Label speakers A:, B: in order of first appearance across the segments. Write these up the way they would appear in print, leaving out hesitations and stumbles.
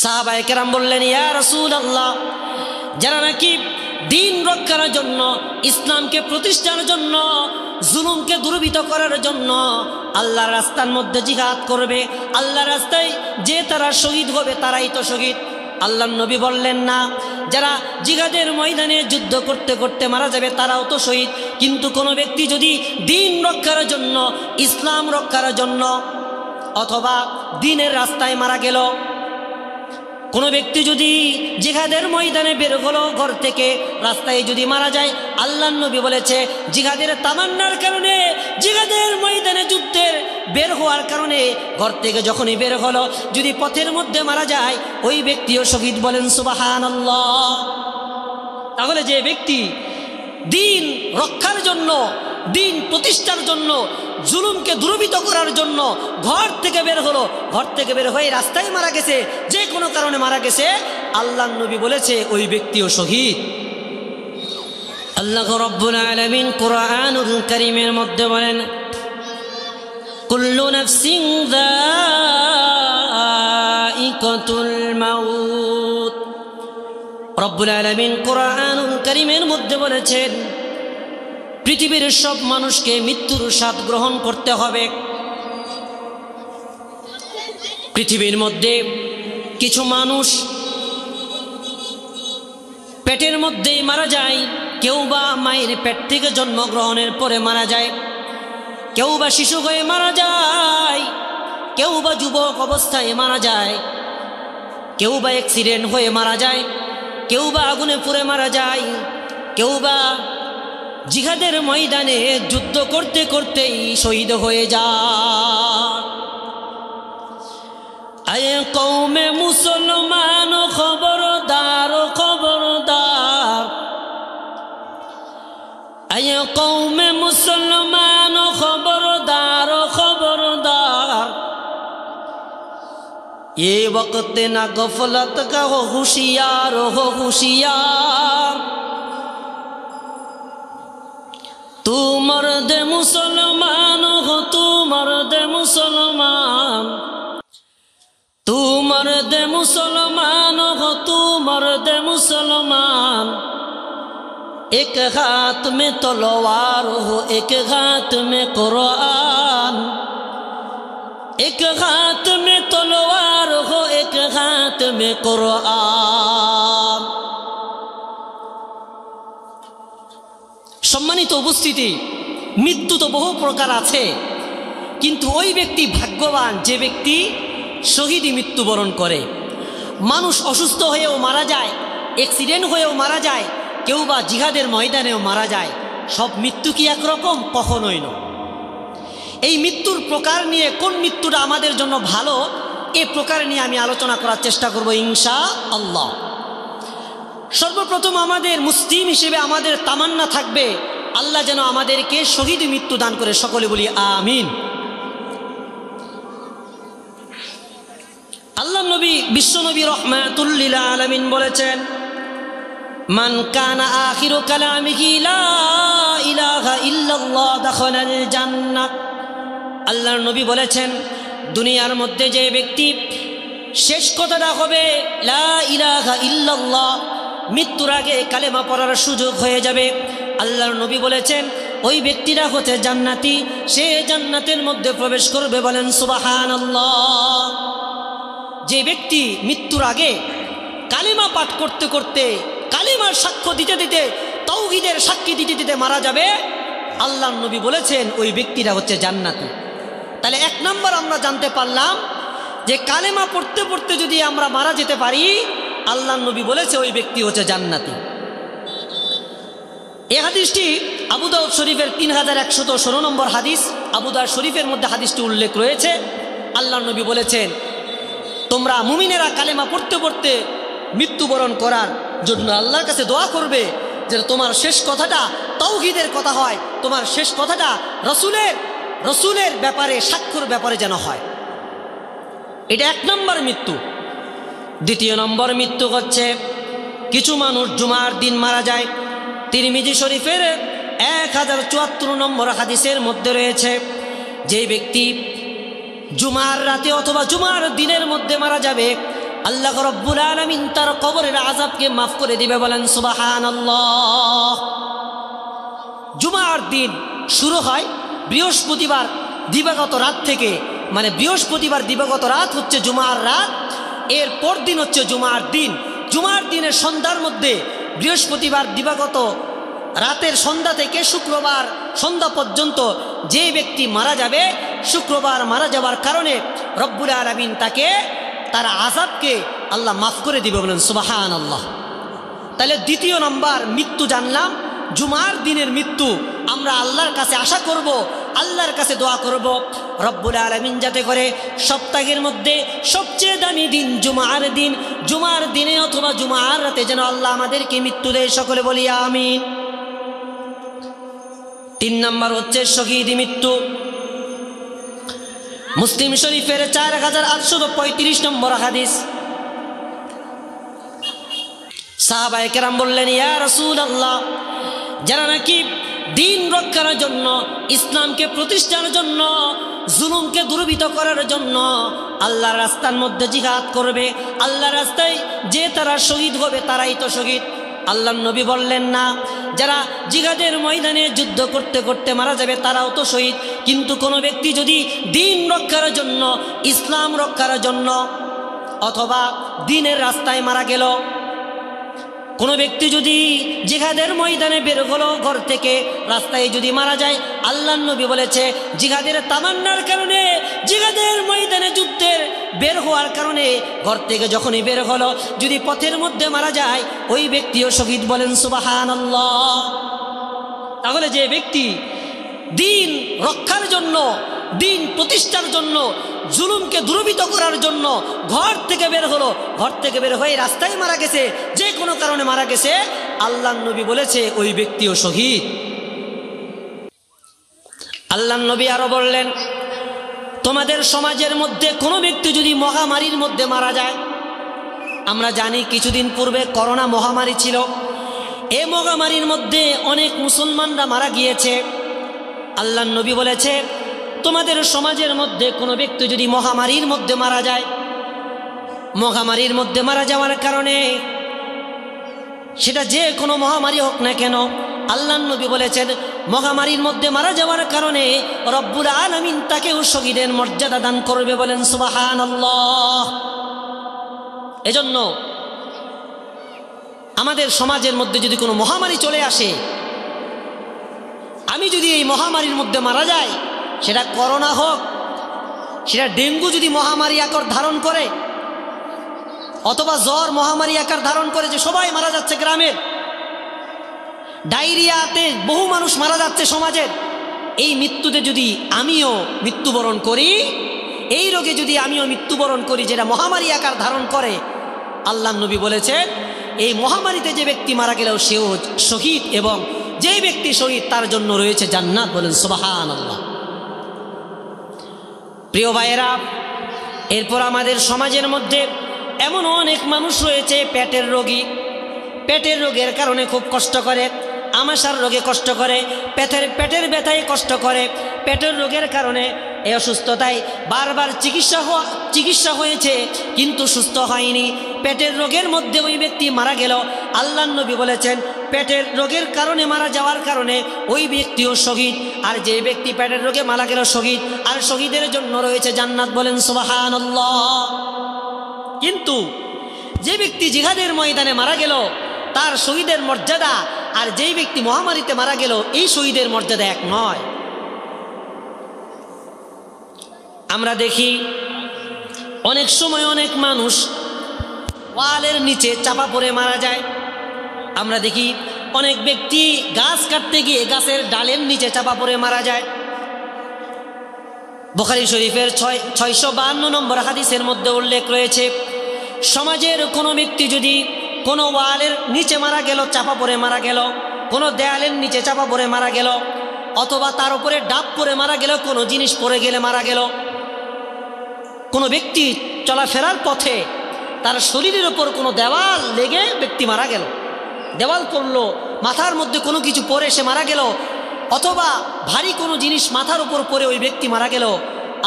A: সাহাবায়ে কেরাম বললেন, ইয়া রাসূলুল্লাহ, যারা নাকি দিন রক্ষার জন্য, ইসলামকে প্রতিষ্ঠার জন্য, জুলুমকে দূরীভূত করার জন্য আল্লাহর রাস্তার মধ্যে জিহাদ করবে, আল্লাহর রাস্তায় যে তারা শহীদ হবে তারাই তো শহীদ। আল্লাহর নবী বললেন, না, যারা জিহাদের ময়দানে যুদ্ধ করতে করতে মারা যাবে তারাও তো শহীদ, কিন্তু কোনো ব্যক্তি যদি দিন রক্ষার জন্য, ইসলাম রক্ষার জন্য অথবা দিনের রাস্তায় মারা গেল, কোনো ব্যক্তি যদি জিহাদের ময়দানে বের হলো ঘর থেকে, রাস্তায় যদি মারা যায়, আল্লাহর নবী বলেছে জিহাদের তামান্নার কারণে, জিহাদের ময়দানে যুদ্ধের বের হওয়ার কারণে ঘর থেকে যখনই বের হলো, যদি পথের মধ্যে মারা যায় ওই ব্যক্তিও শহীদ। বলেন সুবহানাল্লাহ। তাহলে যে ব্যক্তি দিন রক্ষার জন্য, দিন প্রতিষ্ঠার জন্য, জুলুমকে দূরীভূত করার জন্য ঘর থেকে বের হলো, ঘর থেকে বের হয়ে রাস্তায় মারা গেছে, যে কোনো কারণে মারা গেছে, আল্লাহর নবী বলেছে ওই ব্যক্তিও শহীদ। আল্লাহ রাব্বুল আলামিন কুরআনুল কারীমের মধ্যে বলেন, কুল্লু নাফসিন যায়িকাতুল মাউত। রব্বুল আলামিন কুরআনুল কারীমের মধ্যে বলেছেন, পৃথিবীর সব মানুষকে মৃত্যুর স্বাদ গ্রহণ করতে হবে। পৃথিবীর মধ্যে কিছু মানুষ পেটের মধ্যেই মারা যায়, কেউ বা মায়ের পেট থেকে জন্মগ্রহণের পরে মারা যায়, কেউ বা শিশু হয়ে মারা যায়, কেউ বা যুবক অবস্থায় মারা যায়, কেউ বা অ্যাক্সিডেন্ট হয়ে মারা যায়, কেউ বা আগুনে পুড়ে মারা যায়, কেউ বা জিহাদের ময়দানে যুদ্ধ করতে করতেই শহীদ হয়ে যায়। আয়ে কওমে মুসলমান খবরদার, খবরদার, আয়ে কওমে মুসলমান খবরদার, খবরদার, ये वक्त ना गफलत का हो होशियार, हो होशियार। तू मर्द मुसलमान हो, तू मर्द मुसलमान, तू मर्द मुसलमान हो, तू मर्द मुसलमान। एक हाथ में तलवार हो, एक हाथ में कुरान, एक हाथ में तलवार हो, एक हाथ में कुरान। সম্মানিত উপস্থিতি, মৃত্যু তো বহু প্রকার আছে, কিন্তু ওই ব্যক্তি ভাগ্যবান যে ব্যক্তি শহীদী মৃত্যুবরণ করে। মানুষ অসুস্থ হয়েও মারা যায়, অ্যাক্সিডেন্ট হয়েও মারা যায়, কেউ বা জিহাদের ময়দানেও মারা যায়। সব মৃত্যু কি একরকম? কখনোই নয়। এই মৃত্যুর প্রকার নিয়ে কোন মৃত্যুটা আমাদের জন্য ভালো, এ প্রকার নিয়ে আমি আলোচনা করার চেষ্টা করব ইনশাআল্লাহ। সর্বপ্রথম আমাদের মুসলিম হিসেবে আমাদের তামান্না থাকবে আল্লাহ যেন আমাদেরকে শহীদ মৃত্যু দান করে। সকলে বলি আমিন। আল্লাহ নবী, বিশ্বনবী রাহমাতুল লিল আলামিন বলেছেন, মান কানা আখিরু কালামিহি লা ইলাহা ইল্লাল্লাহ দাখালাল জান্নাহ। আল্লাহর নবী বলেছেন, দুনিয়ার মধ্যে যে ব্যক্তি শেষ কথাটা হবে লা ইলাহা ইল্লাল্লাহ, মৃত্যুর আগে কালেমা পড়ার সুযোগ হয়ে যাবে, আল্লাহর নবী বলেছেন ওই ব্যক্তিরা হচ্ছে জান্নাতি, সে জান্নাতের মধ্যে প্রবেশ করবে। বলেন সুবহানাল্লাহ। যে ব্যক্তি মৃত্যুর আগে কালেমা পাঠ করতে করতে, কালেমার সাক্ষ্য দিতে দিতে, তাওহীদের সাক্ষী দিতে দিতে মারা যাবে, আল্লাহর নবী বলেছেন ওই ব্যক্তিরা হচ্ছে জান্নাতি। তাহলে এক নম্বর আমরা জানতে পারলাম যে কালেমা পড়তে পড়তে যদি আমরা মারা যেতে পারি, আল্লাহর নবী বলেছে ওই ব্যক্তি হচ্ছে জান্নাতি। এই হাদিসটি আবু দাউদ শরীফের 3116 নম্বর হাদিস। আবু দাউদ শরীফের মধ্যে হাদিসটি উল্লেখ রয়েছে। আল্লাহর নবী বলেছেন, তোমরা মুমিনেরা কালেমা পড়তে পড়তে মৃত্যুবরণ করার জন্য আল্লাহর কাছে দোয়া করবে যে তোমার শেষ কথাটা তাওহীদের কথা হয়, তোমার শেষ কথাটা রসুলের ব্যাপারে, সাক্ষ্যর ব্যাপারে যেন হয়। এটা এক নম্বর মৃত্যু। দ্বিতীয় নম্বর মৃত্যু হচ্ছে কিছু মানুষ জুমার দিন মারা যায়। তিরমিজি শরীফের 1074 নম্বর হাদিসের মধ্যে রয়েছে, যে ব্যক্তি জুমার রাতে অথবা জুমার দিনের মধ্যে মারা যাবে, আল্লাহ রাব্বুল আলামিন তার কবরের আযাবকে মাফ করে দিবে, বলেন সুবহানাল্লাহ। জুমার দিন শুরু হয় বৃহস্পতিবার দিবাগত রাত থেকে, মানে বৃহস্পতিবার দিবাগত রাত হচ্ছে জুমার রাত, এর পর দিন হচ্ছে জুমার দিন। জুমার দিনের সন্ধ্যার মধ্যে বৃহস্পতিবার দিবাগত রাতের সন্ধ্যা থেকে শুক্রবার সন্ধ্যা পর্যন্ত যে ব্যক্তি মারা যাবে, শুক্রবার মারা যাওয়ার কারণে রব্বুল আলামিন তাকে তার আযাবকে আল্লাহ মাফ করে দিবে, বলেন সুবহানাল্লাহ। তাহলে দ্বিতীয় নাম্বার মৃত্যু জানলাম, জুমার দিনের মৃত্যু। আমরা আল্লাহর কাছে আশা করব, আল্লাহর কাছে দোয়া করব রব্বুল আলামিন যাতে করে সপ্তাহের মধ্যে সবচেয়ে দামি দিন জুমার দিন, জুমার দিনে অথবা জুমার রাতে যেন আল্লাহ আমাদেরকে মৃত্যু দেয়, সকলে বলি আমিন। 3 নম্বর হচ্ছে শহীদি মৃত্যু। মুসলিম শরীফের 4835 নম্বর হাদিস। সাহাবায়ে কেরাম বললেন, ইয়া রাসূলুল্লাহ, যারা নাকি দিন রক্ষার জন্য, ইসলামকে প্রতিষ্ঠার জন্য, জুলুমকে দূরীভূত করার জন্য আল্লাহর রাস্তার মধ্যে জিহাদ করবে, আল্লাহর রাস্তায় যে তারা শহীদ হবে তারাই তো শহীদ। আল্লাহর নবী বললেন, না, যারা জিহাদের ময়দানে যুদ্ধ করতে করতে মারা যাবে তারাও তো শহীদ, কিন্তু কোনো ব্যক্তি যদি দিন রক্ষার জন্য, ইসলাম রক্ষার জন্য অথবা দিনের রাস্তায় মারা গেল, কোনো ব্যক্তি যদি জিহাদের ময়দানে বের হলো ঘর থেকে, রাস্তায় যদি মারা যায়, আল্লাহর নবী বলেছে জিহাদের তামান্নার কারণে, জিহাদের ময়দানে যুদ্ধের বের হওয়ার কারণে ঘর থেকে যখনই বের হলো, যদি পথের মধ্যে মারা যায় ওই ব্যক্তিও শহীদ, বলেন সুবহানাল্লাহ। তাহলে যে ব্যক্তি দিন রক্ষার জন্য, দিন প্রতিষ্ঠার জন্য, জুলুমকে দূরীভূত করার জন্য ঘর থেকে বের হলো, ঘর থেকে বের হয়ে রাস্তায় মারা গেছে, যে কোনো কারণে মারা গেছে, আল্লাহর নবী বলেছে ওই ব্যক্তিও শহীদ। আল্লাহর নবী আরো বললেন, তোমাদের সমাজের মধ্যে কোনো ব্যক্তি যদি মহামারীর মধ্যে মারা যায়, আমরা জানি কিছুদিন পূর্বে করোনা মহামারী ছিল, এই মহামারীর মধ্যে অনেক মুসলমানরা মারা গিয়েছে। আল্লাহর নবী বলেছে, তোমাদের সমাজের মধ্যে কোনো ব্যক্তি যদি মহামারীর মধ্যে মারা যায়, মহামারীর মধ্যে মারা যাওয়ার কারণে, সেটা যে কোনো মহামারী হোক না কেন, আল্লাহর নবী বলেছেন মহামারীর মধ্যে মারা যাওয়ার কারণে রব্বুল আলামিন তাকেও শহীদের মর্যাদা দান করবে, বলেন সুবহানাল্লাহ। এজন্য আমাদের সমাজের মধ্যে যদি কোনো মহামারী চলে আসে, আমি যদি এই মহামারীর মধ্যে মারা যাই, সেটা করোনা হোক, সেটা ডেঙ্গু যদি মহামারী আকার ধারণ করে, অথবা জ্বর মহামারী আকার ধারণ করে, যে সবাই মারা যাচ্ছে গ্রামের, ডায়রিয়াতে বহু মানুষ মারা যাচ্ছে সমাজের, এই মৃত্যুতে যদি আমিও মৃত্যুবরণ করি, এই রোগে যদি আমিও মৃত্যুবরণ করি যেটা মহামারী আকার ধারণ করে, আল্লাহর নবী বলেছেন এই মহামারীতে যে ব্যক্তি মারা গেলেও সেও শহীদ, এবং যে ব্যক্তি শহীদ তার জন্য রয়েছে জান্নাত, বলেন সুবহানাল্লাহ। প্রিয় ভাইয়েরা, এরপর আমাদের সমাজের মধ্যে এমন অনেক মানুষ রয়েছে পেটের রোগী, পেটের রোগের কারণে খুব কষ্ট করে, আমাশার রোগে কষ্ট করে, পেটের ব্যথায় কষ্ট করে, পেটের রোগের কারণে এই অসুস্থতায় বারবার চিকিৎসা হয়েছে কিন্তু সুস্থ হয়নি, পেটের রোগের মধ্যে ওই ব্যক্তি মারা গেল। আল্লাহর নবী বলেছেন পেটের রোগের কারণে মারা যাওয়ার কারণে ওই ব্যক্তিও শহীদ, আর যে ব্যক্তি পেটের রোগে মারা গেল শহীদ, আর শহীদের জন্য রয়েছে জান্নাত, বলেন সুবহানাল্লাহ। কিন্তু যে ব্যক্তি জিহাদের ময়দানে মারা গেল তার শহীদের মর্যাদা আর যেই ব্যক্তি মহামারীতে মারা গেল এই শহীদের মর্যাদা এক নয়। আমরা দেখি অনেক সময় অনেক মানুষ ওয়ালের নিচে চাপা পড়ে মারা যায়। আমরা দেখি অনেক ব্যক্তি গাছ কাটতে গিয়ে গাছের ডালের নিচে চাপা পড়ে মারা যায়। বুখারী শরীফের 652 নম্বর হাদিসের মধ্যে উল্লেখ রয়েছে, সমাজের কোনো ব্যক্তি যদি কোনো ওয়ালের নিচে মারা গেল, চাপা পড়ে মারা গেল, কোনো দেয়ালের নিচে চাপা পড়ে মারা গেল, অথবা তার উপরে ডাব পড়ে মারা গেল, কোনো জিনিস পড়ে গেলে মারা গেল, কোনো ব্যক্তি চলাফেরার পথে তার শরীরের ওপর কোনো দেওয়াল লেগে ব্যক্তি মারা গেল, দেওয়াল পড়লো, মাথার মধ্যে কোনো কিছু পড়ে সে মারা গেল, অথবা ভারী কোনো জিনিস মাথার উপর পড়ে ওই ব্যক্তি মারা গেল,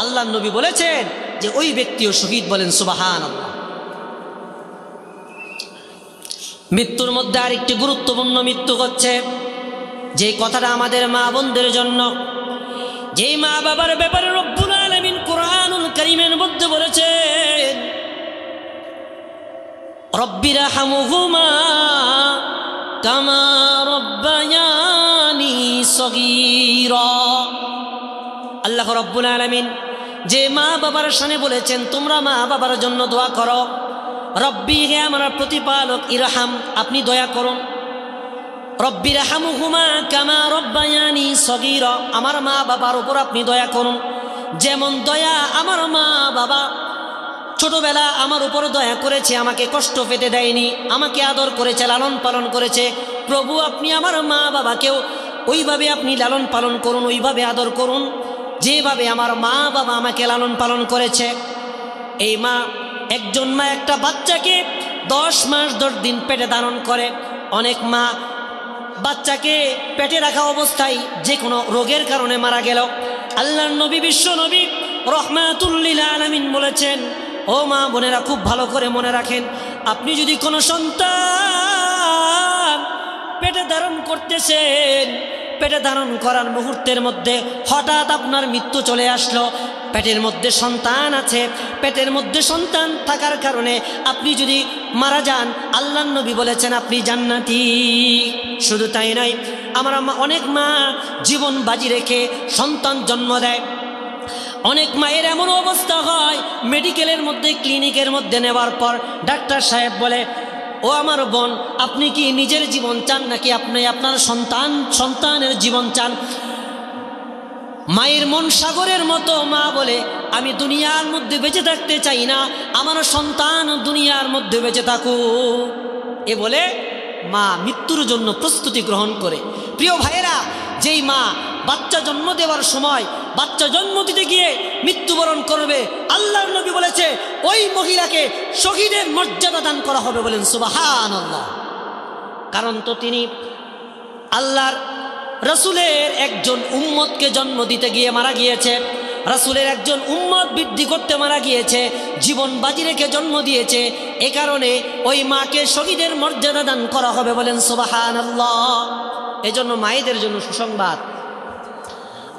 A: আল্লাহর নবী বলেছেন যে ওই ব্যক্তিও শহীদ, বলেন সুবহানাল্লাহ। মৃত্যুর মধ্যে আরেকটি গুরুত্বপূর্ণ মৃত্যু হচ্ছে যে কথাটা আমাদের মা বোনদের জন্য, যেই মা বাবার ব্যাপারে রব্বুল আলামিন কুরআনুল কারীমের মধ্যে বলেছেন, রব্বিরহামহুমা কামা রব্বায়ানি সগীরা। আল্লাহ রব্বুল আলামিন যে মা বাবার শানে বলেছেন, তোমরা মা বাবার জন্য দোয়া করো। রব্বি, হে আমার প্রতিপালক, ইরহাম, আপনি দয়া করুন। রব্বিরহামহুমা কামা রব্বায়ানি সগীরা, আমার মা বাবার উপর আপনি দয়া করুন। যেমন দয়া আমার মা বাবা ছোটবেলা আমার উপর দয়া করেছে, আমাকে কষ্ট পেতে দেয়নি, আমাকে আদর করেছে, লালন পালন করেছে। প্রভু, আপনি আমার মা বাবাকেও ওইভাবে আপনি লালন পালন করুন, ওইভাবে আদর করুন যেভাবে আমার মা বাবা আমাকে লালন পালন করেছে। এই মা, একজন মা একটা বাচ্চাকে 10 মাস 10 দিন পেটে ধারণ করে। অনেক মা বাচ্চাকে পেটে রাখা অবস্থায় যে কোনো রোগের কারণে মারা গেল। আল্লাহর নবী, বিশ্ব নবী রাহমাতুল লিল আলামিন বলেছেন, ও মা বোনেরা, খুব ভালো করে মনে রাখেন, আপনি যদি কোনো সন্তান পেটে ধারণ করতেছেন, পেটে ধারণ করার মুহূর্তের মধ্যে হঠাৎ আপনার মৃত্যু চলে আসলো, পেটের মধ্যে সন্তান আছে, পেটের মধ্যে সন্তান থাকার কারণে আপনি যদি মারা যান, আল্লাহর নবী বলেছেন আপনি জান্নাতি। শুধু তাই নয়, আমার অনেক মা জীবন বাজি রেখে সন্তান জন্ম দেয়। অনেক মায়ের এমন অবস্থা হয়, মেডিকেলের মধ্যে, ক্লিনিকের মধ্যে নেওয়ার পর ডাক্তার সাহেব বলে, ও আমার বোন, আপনি কি নিজের জীবন চান নাকি আপনি আপনার সন্তানের জীবন চান? মায়ের মন সাগরের মতো। মা বলে, আমি দুনিয়ার মধ্যে বেঁচে থাকতে চাই না, আমার সন্তান দুনিয়ার মধ্যে বেঁচে থাকুক। এ বলে মা মৃত্যুর জন্য প্রস্তুতি গ্রহণ করে। প্রিয় ভাইয়েরা, যেই মা বাচ্চা জন্ম দেওয়ার সময় বাচ্চা জন্ম দিতে গিয়ে মৃত্যুবরণ করবে, আল্লাহর নবী বলেছে ওই মহিলাকে শহীদের মর্যাদা দান করা হবে। বলেন সুবহানাল্লাহ। কারণ তো তিনি আল্লাহর রাসূলের একজন উম্মতকে জন্ম দিতে গিয়ে মারা গিয়েছে, রাসূলের একজন উম্মত বৃদ্ধি করতে মারা গিয়েছে, জীবন বাজি রেখে জন্ম দিয়েছে। এ কারণে ওই মাকে শহীদের মর্যাদা দান করা হবে। বলেন সুবহানাল্লাহ। এজন্য মায়েদের জন্য সুসংবাদ,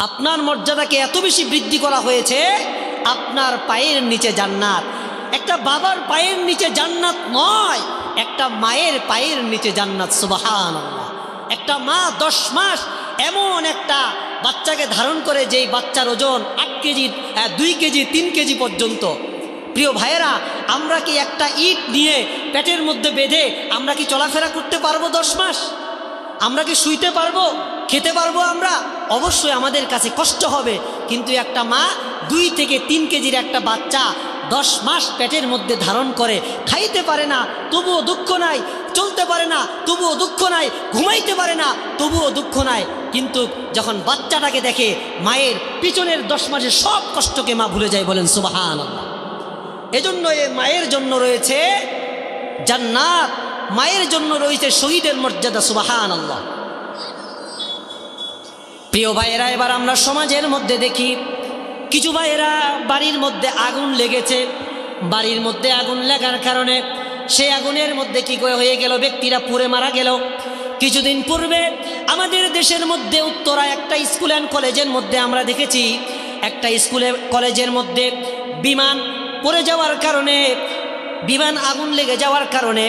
A: আপনার মর্যাদাকে এত বেশি বৃদ্ধি করা হয়েছে, আপনার পায়ের নিচে জান্নাত। একটা বাবার পায়ের নিচে জান্নাত নয়, একটা মায়ের পায়ের নিচে জান্নাত। সুবহানাল্লাহ। একটা মা 10 মাস এমন একটা বাচ্চাকে ধারণ করে, যেই বাচ্চার ওজন 8 কেজি, 2 কেজি, 3 কেজি পর্যন্ত। প্রিয় ভাইয়েরা, আমরা কি একটা ইট নিয়ে পেটের মধ্যে বেঁধে আমরা কি চলাফেরা করতে পারবো 10 মাস? আমরা কি শুইতে পারবো, খেতে পারবো? আমরা অবশ্যই আমাদের কাছে কষ্ট হবে। কিন্তু একটা মা 2 থেকে 3 কেজির একটা বাচ্চা 10 মাস পেটের মধ্যে ধারণ করে, খাইতে পারে না তবুও দুঃখ নাই, চলতে পারে না তবুও দুঃখ নাই, ঘুমাইতে পারে না তবুও দুঃখ নাই। কিন্তু যখন বাচ্চাটাকে দেখে, মায়ের পিছনের 10 মাসের সব কষ্টকে মা ভুলে যায়। বলেন সুবহানাল্লাহ। এজন্য এই মায়ের জন্য রয়েছে জান্নাত, মায়ের জন্য রয়েছে শহীদের মর্যাদা। সুবহানাল্লাহ। প্রিয় ভাইয়েরা, এবার আমরা সমাজের মধ্যে দেখি কিছু ভাইয়েরা বাড়ির মধ্যে আগুন লেগেছে, বাড়ির মধ্যে আগুন লাগার কারণে সেই আগুনের মধ্যে কি হয়ে গেল, ব্যক্তিরা পুড়ে মারা গেল। কিছুদিন পূর্বে আমাদের দেশের মধ্যে উত্তরা একটা স্কুল অ্যান্ড কলেজের মধ্যে আমরা দেখেছি, একটা স্কুলে কলেজের মধ্যে বিমান পড়ে যাওয়ার কারণে, বিমান আগুন লেগে যাওয়ার কারণে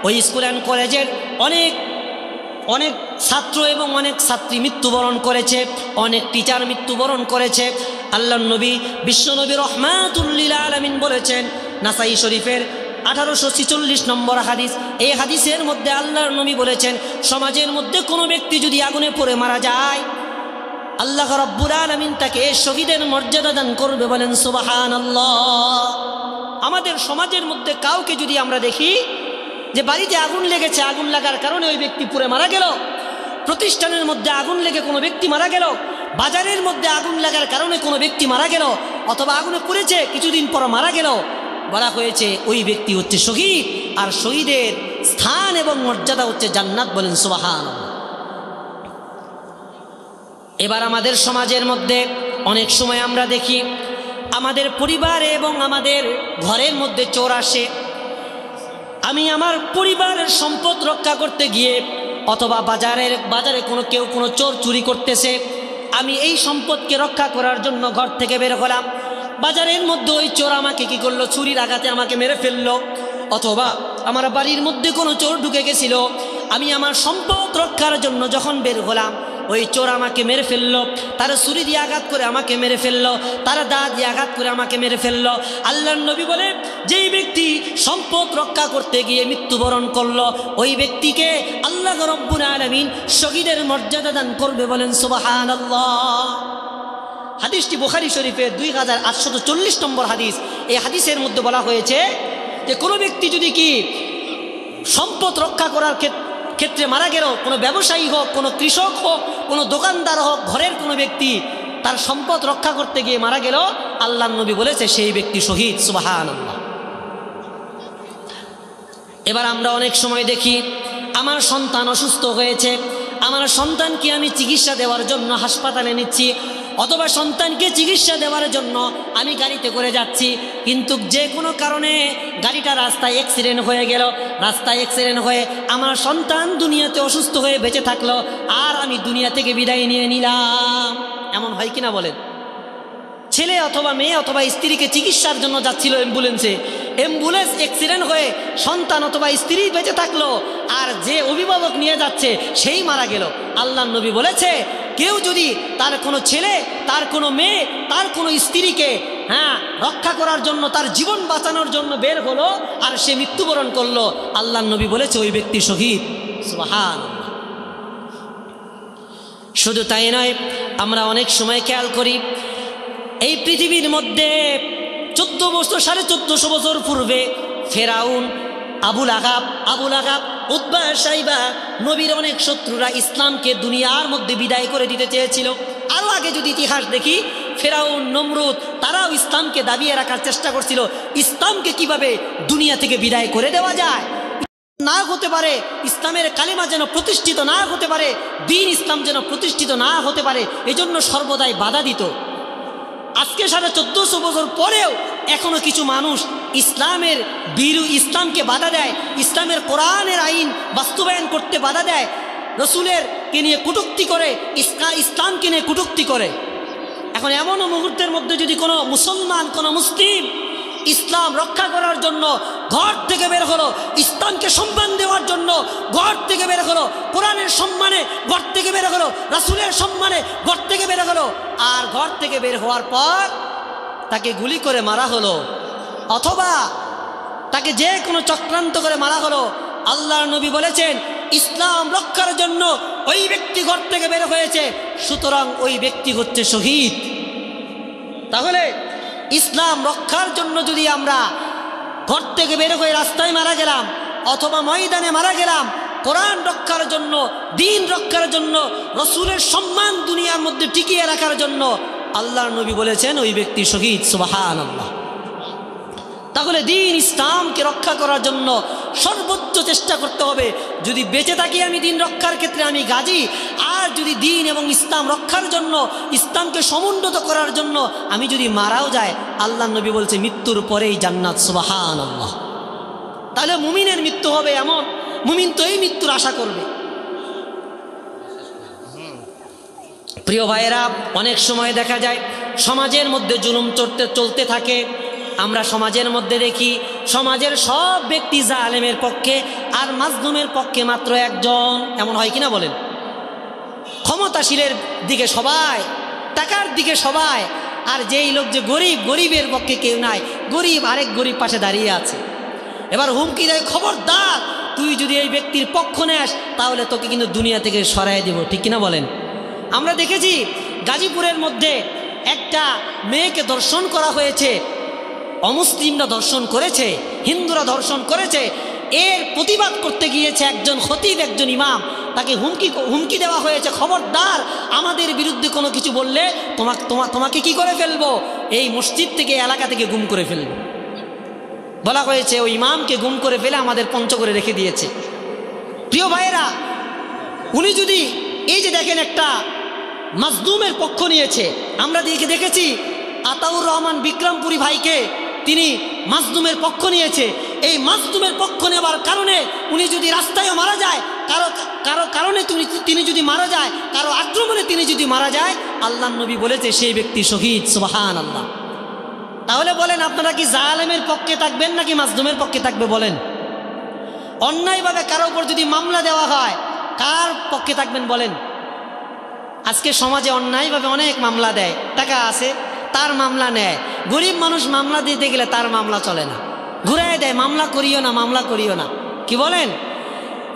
A: ওই স্কুল অ্যান্ড কলেজের অনেক ছাত্র এবং অনেক ছাত্রী মৃত্যুবরণ করেছে, অনেক টিচার মৃত্যুবরণ করেছে। আল্লাহর নবী, বিশ্বনবী রাহমাতুল লিল আলামিন বলেছেন, নাসাই শরীফের 1846 নম্বর হাদিস, এই হাদিসের মধ্যে আল্লাহর নবী বলেছেন, সমাজের মধ্যে কোনো ব্যক্তি যদি আগুনে পড়ে মারা যায়, আল্লাহ রাব্বুল আলামিন তাকে শহীদের মর্যাদা দান করবে। বলেন সুবহানাল্লাহ। আমাদের সমাজের মধ্যে কাউকে যদি আমরা দেখি যে বাড়িতে আগুন লেগেছে, আগুন লাগার কারণে ওই ব্যক্তি পুড়ে মারা গেল, প্রতিষ্ঠানের মধ্যে আগুন লেগে কোনো ব্যক্তি মারা গেল, বাজারের মধ্যে আগুন লাগার কারণে কোনো ব্যক্তি মারা গেল, অথবা আগুনে পুড়েছে কিছুদিন পর মারা গেল, বলা হয়েছে ওই ব্যক্তি হচ্ছে শহীদ, আর শহীদের স্থান এবং মর্যাদা হচ্ছে জান্নাত। বলেন সুবহানাল্লাহ। এবার আমাদের সমাজের মধ্যে অনেক সময় আমরা দেখি আমাদের পরিবারে এবং আমাদের ঘরের মধ্যে চোর আসে, আমি আমার পরিবারের সম্পদ রক্ষা করতে গিয়ে অথবা বাজারে কেউ কোনো চোর চুরি করতেছে, আমি এই সম্পদকে রক্ষা করার জন্য ঘর থেকে বের হলাম। বাজারের মধ্যে ওই চোর আমাকে কি করলো, ছুরির আঘাতে আমাকে মেরে ফেললো, অথবা আমার বাড়ির মধ্যে কোনো চোর ঢুকে গেছিল, আমি আমার সম্পদ রক্ষার জন্য যখন বের হলাম ওই চোর আমাকে মেরে ফেললো, তারা ছুরি দিয়ে আঘাত করে আমাকে মেরে ফেললো, তারা দা দিয়ে আঘাত করে আমাকে মেরে ফেললো। আল্লাহর নবী বলে, যেই ব্যক্তি সম্পদ রক্ষা করতে গিয়ে মৃত্যুবরণ করলো ওই ব্যক্তিকে আল্লাহ রাব্বুল আলামিন শহীদের মর্যাদা দান করবে। বলেন সুবহানাল্লাহ। হাদিসটি বুখারী শরীফের 2840 নম্বর হাদিস। এই হাদিসের মধ্যে বলা হয়েছে যে কোনো ব্যক্তি যদি কি সম্পদ রক্ষা করার ক্ষেত্রে মারা গেল, কোনো ব্যবসায়ী হোক, কোনো কৃষক হোক, কোনো দোকানদার হোক, ঘরের কোনো ব্যক্তি তার সম্পদ রক্ষা করতে গিয়ে মারা গেল, আল্লাহর নবী বলেছে সেই ব্যক্তি শহীদ। সুবহানাল্লাহ। এবার আমরা অনেক সময় দেখি আমার সন্তান অসুস্থ হয়েছে, আমার সন্তানকে আমি চিকিৎসা দেওয়ার জন্য হাসপাতালে নিচ্ছি, অথবা সন্তানকে চিকিৎসা দেওয়ার জন্য আমি গাড়িতে করে যাচ্ছি, কিন্তু যে কোনো কারণে গাড়িটা রাস্তায় অ্যাক্সিডেন্ট হয়ে গেল, রাস্তায় অ্যাক্সিডেন্ট হয়ে আমার সন্তান দুনিয়াতে অসুস্থ হয়ে বেঁচে থাকলো, আর আমি দুনিয়া থেকে বিদায় নিয়ে নিলাম। এমন হয় কিনা বলেন? ছেলে অথবা মেয়ে অথবা স্ত্রীকে চিকিৎসার জন্য যাচ্ছিল অ্যাম্বুলেন্সে, অ্যাম্বুলেন্স অ্যাক্সিডেন্ট হয়ে সন্তান অথবা স্ত্রী বেঁচে থাকলো, আর যে অভিভাবক নিয়ে যাচ্ছে সেই মারা গেল। আল্লাহর নবী বলেছে কেউ যদি তার কোনো ছেলে, তার কোনো মেয়ে, তার কোনো স্ত্রীকে রক্ষা করার জন্য, তার জীবন বাঁচানোর জন্য বের হলো আর সে মৃত্যুবরণ করলো, আল্লাহর নবী বলেছে ওই ব্যক্তি শহীদ। সুবহানাল্লাহ। শুধু তাই নয়, আমরা অনেক সময় খেয়াল করি এই পৃথিবীর মধ্যে 14 বছর 1450 বছর পূর্বে ফেরাউন, আবুল আহাব, উতবা, সাইবা, নবীর অনেক শত্রুরা ইসলামকে দুনিয়ার মধ্যে বিদায় করে দিতে চেয়েছিল। আরও আগে যদি ইতিহাস দেখি, ফেরাউন, নমরুদ, তারাও ইসলামকে দাবিয়ে রাখার চেষ্টা করছিল, ইসলামকে কিভাবে দুনিয়া থেকে বিদায় করে দেওয়া যায়, না হতে পারে, ইসলামের কালিমা যেন প্রতিষ্ঠিত না হতে পারে, দ্বীন ইসলাম যেন প্রতিষ্ঠিত না হতে পারে, এজন্য সর্বদাই বাধা দিত। আজকে 1450 বছর পরেও এখনো কিছু মানুষ ইসলামকে বাধা দেয়, ইসলামের কোরআনের আইন বাস্তবায়ন করতে বাধা দেয়, রসুলেরকে নিয়ে কটূক্তি করে, ইসলামকে নিয়ে কটূক্তি করে। এখন এমনও মুহূর্তের মধ্যে যদি কোনো মুসলমান, কোনো মুসলিম ইসলাম রক্ষা করার জন্য ঘর থেকে বের হলো, ইসলামকে সম্মান দেওয়ার জন্য ঘর থেকে বের হলো, কোরআনের সম্মানে ঘর থেকে বের হলো, রাসূলের সম্মানে ঘর থেকে বের হলো, আর ঘর থেকে বের হওয়ার পর তাকে গুলি করে মারা হলো, অথবা তাকে যে কোনো চক্রান্ত করে মারা হলো, আল্লাহর নবী বলেছেন ইসলাম রক্ষার জন্য ওই ব্যক্তি ঘর থেকে বের হয়েছে, সুতরাং ওই ব্যক্তি হচ্ছে শহীদ। তাহলে ইসলাম রক্ষার জন্য যদি আমরা ঘর থেকে বের হয়ে রাস্তায় মারা গেলাম অথবা ময়দানে মারা গেলাম, কোরআন রক্ষার জন্য, দ্বীন রক্ষার জন্য, রসুলের সম্মান দুনিয়ার মধ্যে টিকিয়ে রাখার জন্য, আল্লাহর নবী বলেছেন ওই ব্যক্তি শহীদ। সুবহানাল্লাহ। তাহলে দ্বীন ইসলামকে রক্ষা করার জন্য সর্বোচ্চ চেষ্টা করতে হবে। যদি বেঁচে থাকি আমি দ্বীন রক্ষার ক্ষেত্রে আমি গাজী, আর যদি দ্বীন এবং ইসলাম রক্ষার জন্য, ইসলামকে সমুন্নত করার জন্য আমি যদি মারাও যায়, আল্লাহর নবী বলছে মৃত্যুর পরেই জান্নাত। সুবহানাল্লাহ। তাহলে মুমিনের মৃত্যু হবে এমন, মুমিন তো এই মৃত্যুর আশা করবে। প্রিয় ভাইয়েরা, অনেক সময় দেখা যায় সমাজের মধ্যে জুলুম চলতে থাকে। আমরা সমাজের মধ্যে দেখি সমাজের সব ব্যক্তি জালেমের পক্ষে আর মাজলুমের পক্ষে মাত্র একজন। এমন হয় কিনা বলেন? ক্ষমতাশীলের দিকে সবাই, টাকার দিকে সবাই, আর যেই লোক যে গরিব, গরিবের পক্ষে কেউ নাই, গরিব আরেক গরিব পাশে দাঁড়িয়ে আছে। এবার হুমকি দেয়, খবরদার তুই যদি এই ব্যক্তির পক্ষ নেস তাহলে তোকে কিন্তু দুনিয়া থেকে সরাই দেব। ঠিক কিনা বলেন? আমরা দেখেছি গাজীপুরের মধ্যে একটা মেয়েকে ধর্ষণ করা হয়েছে, অমুসলিমরা ধর্ষণ করেছে, হিন্দুরা ধর্ষণ করেছে। এর প্রতিবাদ করতে গিয়েছে একজন খতিব, একজন ইমাম, তাকে হুমকি দেওয়া হয়েছে, খবরদার আমাদের বিরুদ্ধে কোনো কিছু বললে তোমাকে কি করে ফেলবো, এই মসজিদ থেকে, এলাকা থেকে গুম করে ফেলবো। বলা হয়েছে ওই ইমামকে গুম করে ফেলে আমাদের পঞ্চগড়ে রেখে দিয়েছে। প্রিয় ভাইয়েরা, উনি যদি এই যে দেখেন একটা মাজলুমের পক্ষ নিয়েছে, আমরা দেখেছি আতাউর রহমান বিক্রমপুরী ভাইকে, তিনি মাজলুমের পক্ষ নিয়েছে। এই মাজলুমের পক্ষ নেবার কারণে উনি যদি রাস্তায়ও মারা যায়, কারো কারণে তিনি যদি মারা যায়, কারো আক্রমণে তিনি যদি মারা যায়, আল্লাহর নবী বলেছে সেই ব্যক্তি শহীদ। সুবহানাল্লাহ। তাহলে বলেন আপনারা কি জালেমের পক্ষে থাকবেন নাকি মাজলুমের পক্ষে থাকবে? বলেন। অন্যায়ভাবে কারো উপর যদি মামলা দেওয়া হয়, কার পক্ষে থাকবেন বলেন? আজকে সমাজে অন্যায়ভাবে অনেক মামলা দেয়, টাকা আছে তার মামলা নেয়, গরিব মানুষ মামলা দিতে গেলে তার মামলা চলে না, ঘুরাই দেয়, মামলা করিও না, মামলা করিও না। কি বলেন?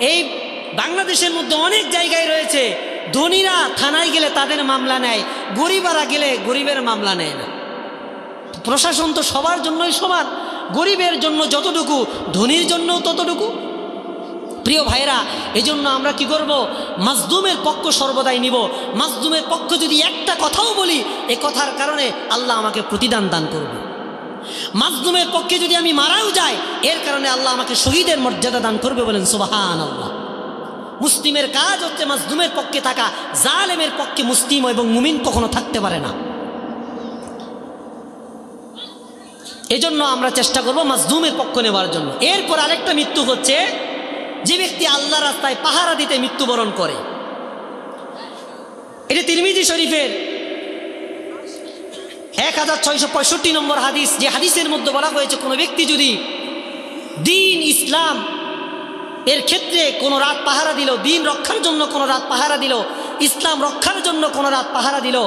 A: এই বাংলাদেশের মধ্যে অনেক জায়গায় রয়েছে, ধনীরা থানায় গেলে তাদের মামলা নেয়, গরিবরা গেলে গরিবের মামলা নেয় না। প্রশাসন তো সবার জন্যই সমান, গরিবের জন্য যতটুকু ধনীর জন্য ততটুকু। প্রিয় ভাইরা, এজন্য আমরা কি করব? মাজলুমের পক্ষ সর্বদাই নিব। মাজলুমের পক্ষ যদি একটা কথাও বলি, এই কথার কারণে আল্লাহ আমাকে প্রতিদান দান করবে। মাজলুমের পক্ষে যদি আমি মারাও যাই, এর কারণে আল্লাহ আমাকে শহীদের মর্যাদা দান করবে। বলেন সুবহানাল্লাহ। মুসলিমের কাজ হচ্ছে মাজলুমের পক্ষে থাকা, জালেমের পক্ষে মুসলিম এবং মুমিন কখনো থাকতে পারে না। এজন্য আমরা চেষ্টা করব মাজলুমের পক্ষ নেওয়ার জন্য। এরপর আরেকটা মৃত্যু হচ্ছে যে ব্যক্তি আল্লাহর রাস্তায় পাহারা দিতে মৃত্যুবরণ করে। এটা তিরমিজি শরীফের 1665 নম্বর হাদিস, যে হাদিসের মধ্যে বলা হয়েছে কোনো ব্যক্তি যদি দিন ইসলাম এর ক্ষেত্রে কোনো রাত পাহারা দিল, দিন রক্ষার জন্য কোনো রাত পাহারা দিল, ইসলাম রক্ষার জন্য কোনো রাত পাহারা দিল,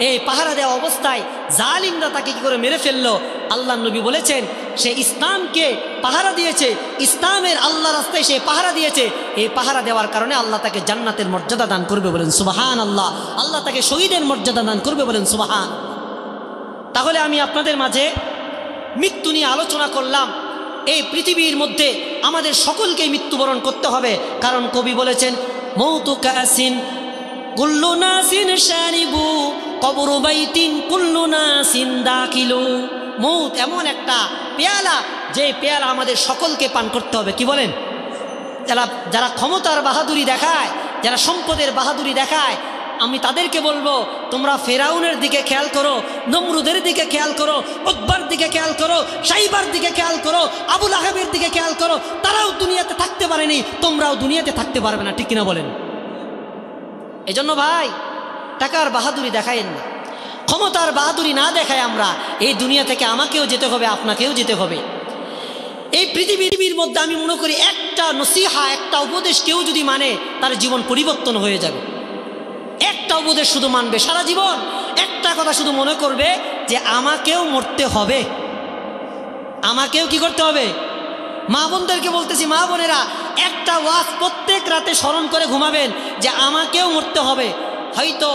A: এই পাহারা দেওয়া অবস্থায় জালিমরা তাকে কি করে মেরে ফেললো, আল্লাহ নবী বলেছেন সে ইসলামকে পাহারা দিয়েছে, ইসলামের আল্লাহ রাস্তায় সে পাহারা দিয়েছে, এই পাহারা দেওয়ার কারণে আল্লাহ তাকে জান্নাতের মর্যাদা দান করবে। বলেন সুবহানাল্লাহ। আল্লাহ তাকে শহীদের মর্যাদা দান করবে। বলেন সুবহান। তাহলে আমি আপনাদের মাঝে মৃত্যু নিয়ে আলোচনা করলাম। এই পৃথিবীর মধ্যে আমাদের সকলকেই মৃত্যুবরণ করতে হবে, কারণ কবি বলেছেন মৌতু কাসিন কুল্লু নাসিন শারিবু কবরু বাইতিন কুল্লু নাসিন দাখিলু। মৌত এমন একটা পেয়ালা, যে পেয়ালা আমাদের সকলকে পান করতে হবে। কি বলেন? যারা ক্ষমতার বাহাদুরি দেখায়, যারা সম্পদের বাহাদুরি দেখায়, আমি তাদেরকে বলবো তোমরা ফেরাউনের দিকে খেয়াল করো, নমরুদের দিকে খেয়াল করো, উতবার দিকে খেয়াল করো, সাইবার দিকে খেয়াল করো, আবু লাহাবের দিকে খেয়াল করো। তারাও দুনিয়াতে থাকতে পারেনি, তোমরাও দুনিয়াতে থাকতে পারবে না। ঠিক কিনা বলেন? এজন্য ভাই টাকার বাহাদুরি দেখায়েন না, ক্ষমতার বাহাদুরি না দেখায় আমরা এই দুনিয়া থেকে আমাকেও যেতে হবে, আপনাকেও যেতে হবে। এই পৃথিবীর মধ্যে আমি মনে করি একটা নসিহা, একটা উপদেশ কেউ যদি মানে, তার জীবন পরিবর্তন হয়ে যাবে। একটা উপদেশ শুধু মানবে সারা জীবন, একটা কথা শুধু মনে করবে যে আমাকেও মরতে হবে, আমাকেও কি করতে হবে। মা বোনদেরকে বলতেছি, মা বোনেরা একটা ওয়াজ প্রত্যেক রাতে স্মরণ করে ঘুমাবেন যে আমাকেও মরতে হবে। হয়তো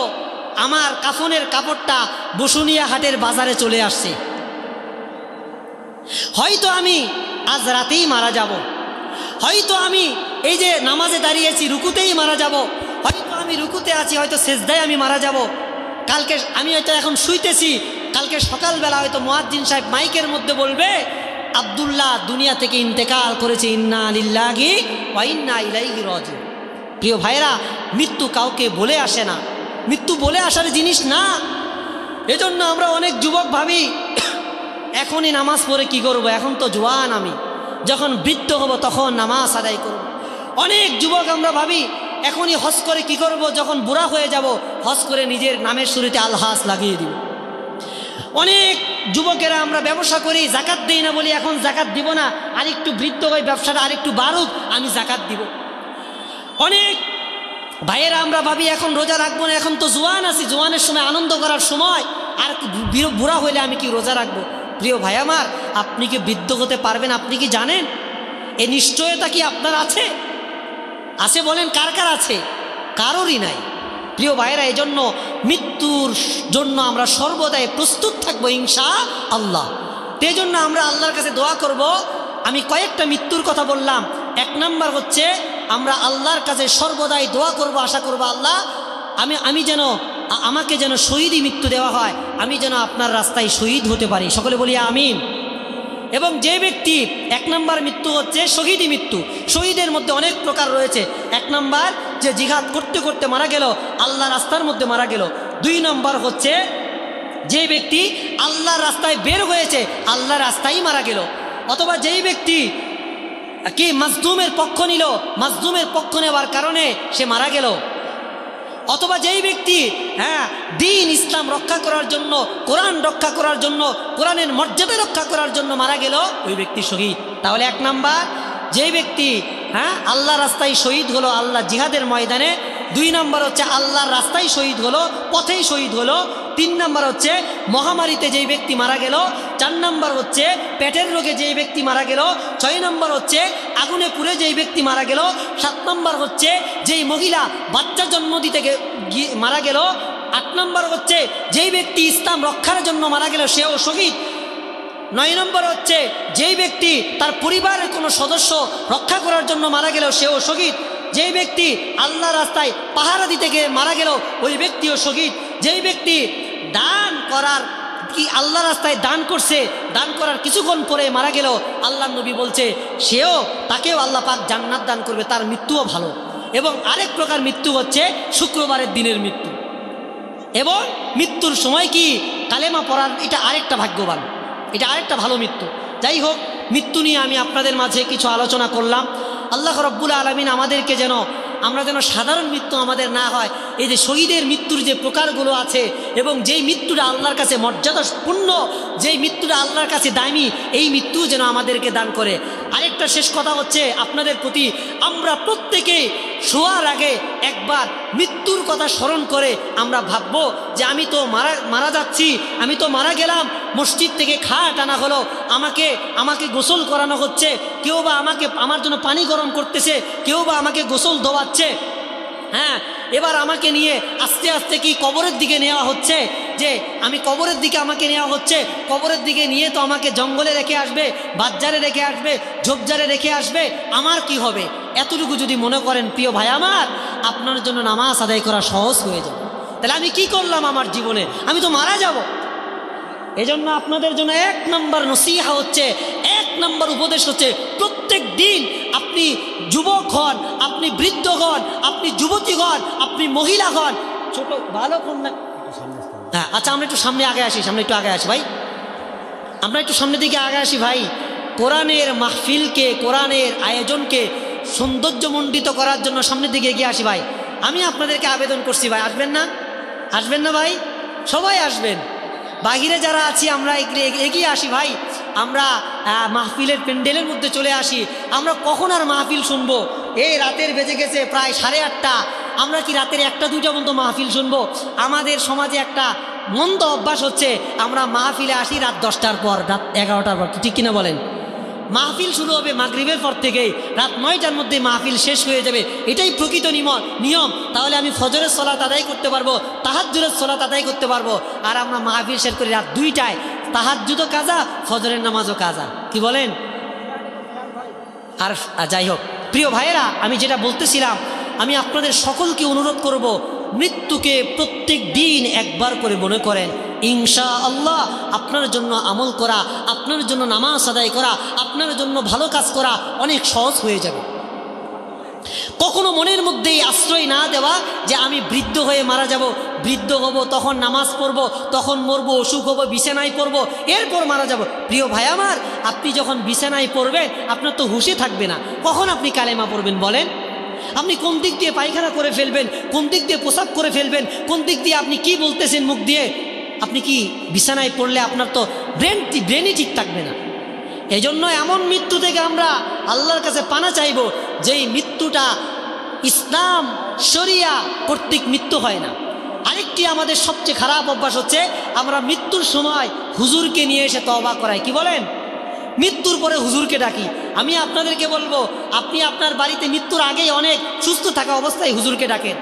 A: আমার কাফনের কাপড়টা বসুনিয়া হাটের বাজারে চলে আসছে, হয়তো আমি আজ রাতেই মারা যাব, হয়তো আমি এই যে নামাজে দাঁড়িয়েছি রুকুতেই মারা যাব, হয়তো আমি রুকুতে আছি, হয়তো সেজদায় আমি মারা যাব। কালকে আমি হয়তো এখন শুইতেছি, কালকে সকালবেলা হয়তো মুয়াজ্জিন সাহেব মাইকের মধ্যে বলবে আব্দুল্লাহ দুনিয়া থেকে ইন্তেকাল করেছে, ইন্না লিল্লাহি ওয়া ইন্না ইলাইহি রাজিউন। প্রিয় ভাইরা, মৃত্যু কাউকে বলে আসে না, মৃত্যু বলে আসার জিনিস না। এজন্য আমরা অনেক যুবক ভাবি এখনই নামাজ পড়ে কি করব, এখন তো জওয়ান, আমি যখন বৃদ্ধ হব তখন নামাজ আদায় করব। অনেক যুবক আমরা ভাবি এখনই হজ করে কি করব, যখন বুড়া হয়ে যাব হজ করে নিজের নামের শুরুতে আলহাস লাগিয়ে দিব। অনেক যুবকেরা আমরা ব্যবসা করি, জাকাত দেই না বলি এখন জাকাত দিব না, আরেকটু বৃদ্ধ হয়ে ব্যবসাটা আরেকটু বাড়ুক আমি জাকাত দিব। অনেক ভাইয়েরা আমরা ভাবি এখন রোজা রাখবো না, এখন তো জোয়ান আছি, জোয়ানের সময় আনন্দ করার সময়, আর বুড়া হইলে আমি কি রোজা রাখবো। প্রিয় ভাই আমার, আপনি কি বৃদ্ধ হতে পারবেন? আপনি কি জানেন? এই নিশ্চয়তা কি আপনার আছে? আছে বলেন, কার কার আছে? কারোরই নাই। প্রিয় ভাইয়েরা, এই জন্য মৃত্যুর জন্য আমরা সর্বদাই প্রস্তুত থাকবো ইনশাআল্লাহ। এই জন্য আমরা আল্লাহর কাছে দোয়া করব। আমি কয়েকটা মৃত্যুর কথা বললাম। এক নাম্বার হচ্ছে আমরা আল্লাহর কাছে সর্বদাই দোয়া করব, আশা করব আল্লাহ আমাকে যেন শহীদই মৃত্যু দেওয়া হয়, আমি যেন আপনার রাস্তায় শহীদ হতে পারি। সকলে বলি আমিন। এবং যে ব্যক্তি এক নাম্বার মৃত্যু হচ্ছে শহীদি মৃত্যু। শহীদের মধ্যে অনেক প্রকার রয়েছে। এক নাম্বার যে জিহাদ করতে করতে মারা গেল, আল্লাহ রাস্তার মধ্যে মারা গেল। দুই নাম্বার হচ্ছে যে ব্যক্তি আল্লাহর রাস্তায় বের হয়েছে, আল্লাহর রাস্তায় মারা গেল। অথবা যেই ব্যক্তি কি মাজলুমের পক্ষ নিল, মাজলুমের পক্ষ নেওয়ার কারণে সে মারা গেল। অথবা যেই ব্যক্তি দ্বীন ইসলাম রক্ষা করার জন্য, কোরআন রক্ষা করার জন্য, কোরআনের মর্যাদা রক্ষা করার জন্য মারা গেল, ওই ব্যক্তি শহীদ। তাহলে এক নাম্বার যেই ব্যক্তি আল্লাহ রাস্তায় শহীদ হলো, আল্লাহ জিহাদের ময়দানে। 2 নাম্বার হচ্ছে আল্লাহর রাস্তায় শহীদ হলো, পথেই শহীদ হলো। 3 নাম্বার হচ্ছে মহামারীতে যেই ব্যক্তি মারা গেল। 4 নাম্বার হচ্ছে পেটের রোগে যেই ব্যক্তি মারা গেল। 6 নাম্বার হচ্ছে আগুনে পুড়ে যেই ব্যক্তি মারা গেল। 7 নাম্বার হচ্ছে যেই মহিলা বাচ্চা জন্ম দিতে মারা গেল। 8 নাম্বার হচ্ছে যেই ব্যক্তি ইসলাম রক্ষার জন্য মারা গেল, সেও শহীদ। 9 নম্বর হচ্ছে যেই ব্যক্তি তার পরিবারের কোনো সদস্য রক্ষা করার জন্য মারা গেল, সেও শহীদ। যেই ব্যক্তি আল্লাহ রাস্তায় পাহারা দিতে গিয়ে মারা গেল, ওই ব্যক্তিও শহীদ। যেই ব্যক্তি দান করার আল্লাহ রাস্তায় দান করছে, দান করার কিছুক্ষণ পরে মারা গেল, আল্লাহ নবী বলছে তাকেও আল্লাহ পাক জান্নাত দান করবে, তার মৃত্যুও ভালো। এবং আরেক প্রকার মৃত্যু হচ্ছে শুক্রবারের দিনের মৃত্যু। এবং মৃত্যুর সময় কি কালেমা পড়ার, এটা আরেকটা ভাগ্যবান, এটা আরেকটা ভালো মৃত্যু। যাই হোক, মৃত্যু নিয়ে আমি আপনাদের মাঝে কিছু আলোচনা করলাম। আল্লাহ রাব্বুল আলামিন আমাদেরকে আমরা যেন সাধারণ মৃত্যু আমাদের না হয়। এই যে শহীদের মৃত্যুর যে প্রকারগুলো আছে, এবং যেই মৃত্যুটা আল্লাহর কাছে মর্যাদাপূর্ণ, যেই মৃত্যুটা আল্লাহর কাছে দামি, এই মৃত্যু যেন আমাদেরকে দান করে। আরেকটা শেষ কথা হচ্ছে আপনাদের প্রতি, আমরা প্রত্যেকে শোয়ার আগে একবার মৃত্যুর কথা স্মরণ করে আমরা ভাববো যে আমি তো মারা যাচ্ছি, আমি তো মারা গেলাম। মসজিদ থেকে খাট আনা হলো, আমাকে গোসল করানো হচ্ছে, কেউ বা আমার জন্য পানি গরম করতেছে, কেউ বা আমাকে গোসল দেওয়াচ্ছে। এবার আমাকে নিয়ে আস্তে আস্তে কি কবরের দিকে নেওয়া হচ্ছে, যে আমি কবরের দিকে আমাকে নেওয়া হচ্ছে। কবরের দিকে নিয়ে তো আমাকে জঙ্গলে রেখে আসবে, বাজারে রেখে আসবে, ঝোপঝাড়ে রেখে আসবে, আমার কি হবে? এতটুকু যদি মনে করেন প্রিয় ভাই আমার, আপনার জন্য নামাজ আদায় করা সহজ হয়ে যাবে। তাহলে আমি কি করলাম আমার জীবনে? আমি তো মারা যাব। এজন্য আপনাদের জন্য 1 নম্বর নসিহা হচ্ছে, 1 নম্বর উপদেশ হচ্ছে, প্রত্যেক দিন আপনি যুবক হন, আপনি বৃদ্ধ হন, আপনি যুবতী হন, আপনি মহিলা হন, ছোট ভালো কন্যা। আচ্ছা, আমরা একটু সামনে আগে আসি, সামনে একটু আগে আসি ভাই, আমরা একটু সামনের দিকে আগে আসি ভাই। কোরআনের মাহফিলকে, কোরআনের আয়োজনকে সৌন্দর্যমণ্ডিত করার জন্য সামনের দিকে এগিয়ে আসি ভাই। আমি আপনাদেরকে আবেদন করছি ভাই, আসবেন না? আসবেন না ভাই? সবাই আসবেন। বাহিরে যারা আছি আমরা এগিয়ে আসি ভাই, আমরা মাহফিলের প্যান্ডেলের মধ্যে চলে আসি। আমরা কখন আর মাহফিল শুনবো? এই রাতের বেজে গেছে প্রায় 8:30। আমরা কি রাতের 1টা-2টা পর্যন্ত মাহফিল শুনবো? আমাদের সমাজে একটা মন্দ অভ্যাস হচ্ছে, আমরা মাহফিলে আসি রাত 10টার পর, রাত 11টার পর, ঠিক কিনা বলেন? মাহফিল শুরু হবে মাগরিবের পর থেকেই, রাত 9টার মধ্যে মাহফিল শেষ হয়ে যাবে। এটাই প্রকৃত নিয়ম। তাহলে আমি ফজরের সালাত আদায় করতে পারবো, তাহাজ্জুদের সালাত আদায় করতে পারবো। আর আমরা মাহফিল শেষ করি রাত 2টায়, তাহাজ্জুদও কাজা, ফজরের নামাজও কাজা, কি বলেন? আর যাই হোক প্রিয় ভাইয়েরা, আমি যেটা বলতেছিলাম, আমি আপনাদের সকলকে অনুরোধ করব, মৃত্যুকে প্রত্যেক দিন একবার করে মনে করেন। ইনশাআল্লাহ আপনার জন্য আমল করা, আপনার জন্য নামাজ আদায় করা, আপনার জন্য ভালো কাজ করা অনেক সহজ হয়ে যাবে। কখনো মনের মধ্যে আশ্রয় না দেওয়া যে আমি বৃদ্ধ হয়ে মারা যাব, বৃদ্ধ হব, তখন নামাজ পড়ব, তখন মরবো, অসুখ হবো, বিছানায় পড়বো, এরপর মারা যাব। প্রিয় ভাই আমার, আপনি যখন বিছানায় পড়বেন আপনার তো হুঁশে থাকবে না, কখন আপনি কালেমা পড়বেন বলেন? আপনি কোন দিক দিয়ে পায়খানা করে ফেলবেন, কোন দিক দিয়ে প্রসাব করে ফেলবেন, কোন দিক দিয়ে আপনি কি বলতেছেন মুখ দিয়ে? আপনি কি বিছানায় পড়লে আপনার তো ব্রেনই ঠিক থাকবে না। এই জন্য এমন মৃত্যু থেকে আমরা আল্লাহর কাছে পানা চাইব, যেই মৃত্যুটা ইসলাম শরিয়া কর্তৃক মৃত্যু হয় না। আরেকটি আমাদের সবচেয়ে খারাপ অভ্যাস হচ্ছে, আমরা মৃত্যুর সময় হুজুরকে নিয়ে এসে তওবা করাই, কি বলেন? মৃত্যুর পরে হুজুরকে ডাকি। আমি আপনাদেরকে বলবো, আপনি আপনার বাড়িতে মৃত্যুর আগেই অনেক সুস্থ থাকা অবস্থায় হুজুরকে ডাকেন।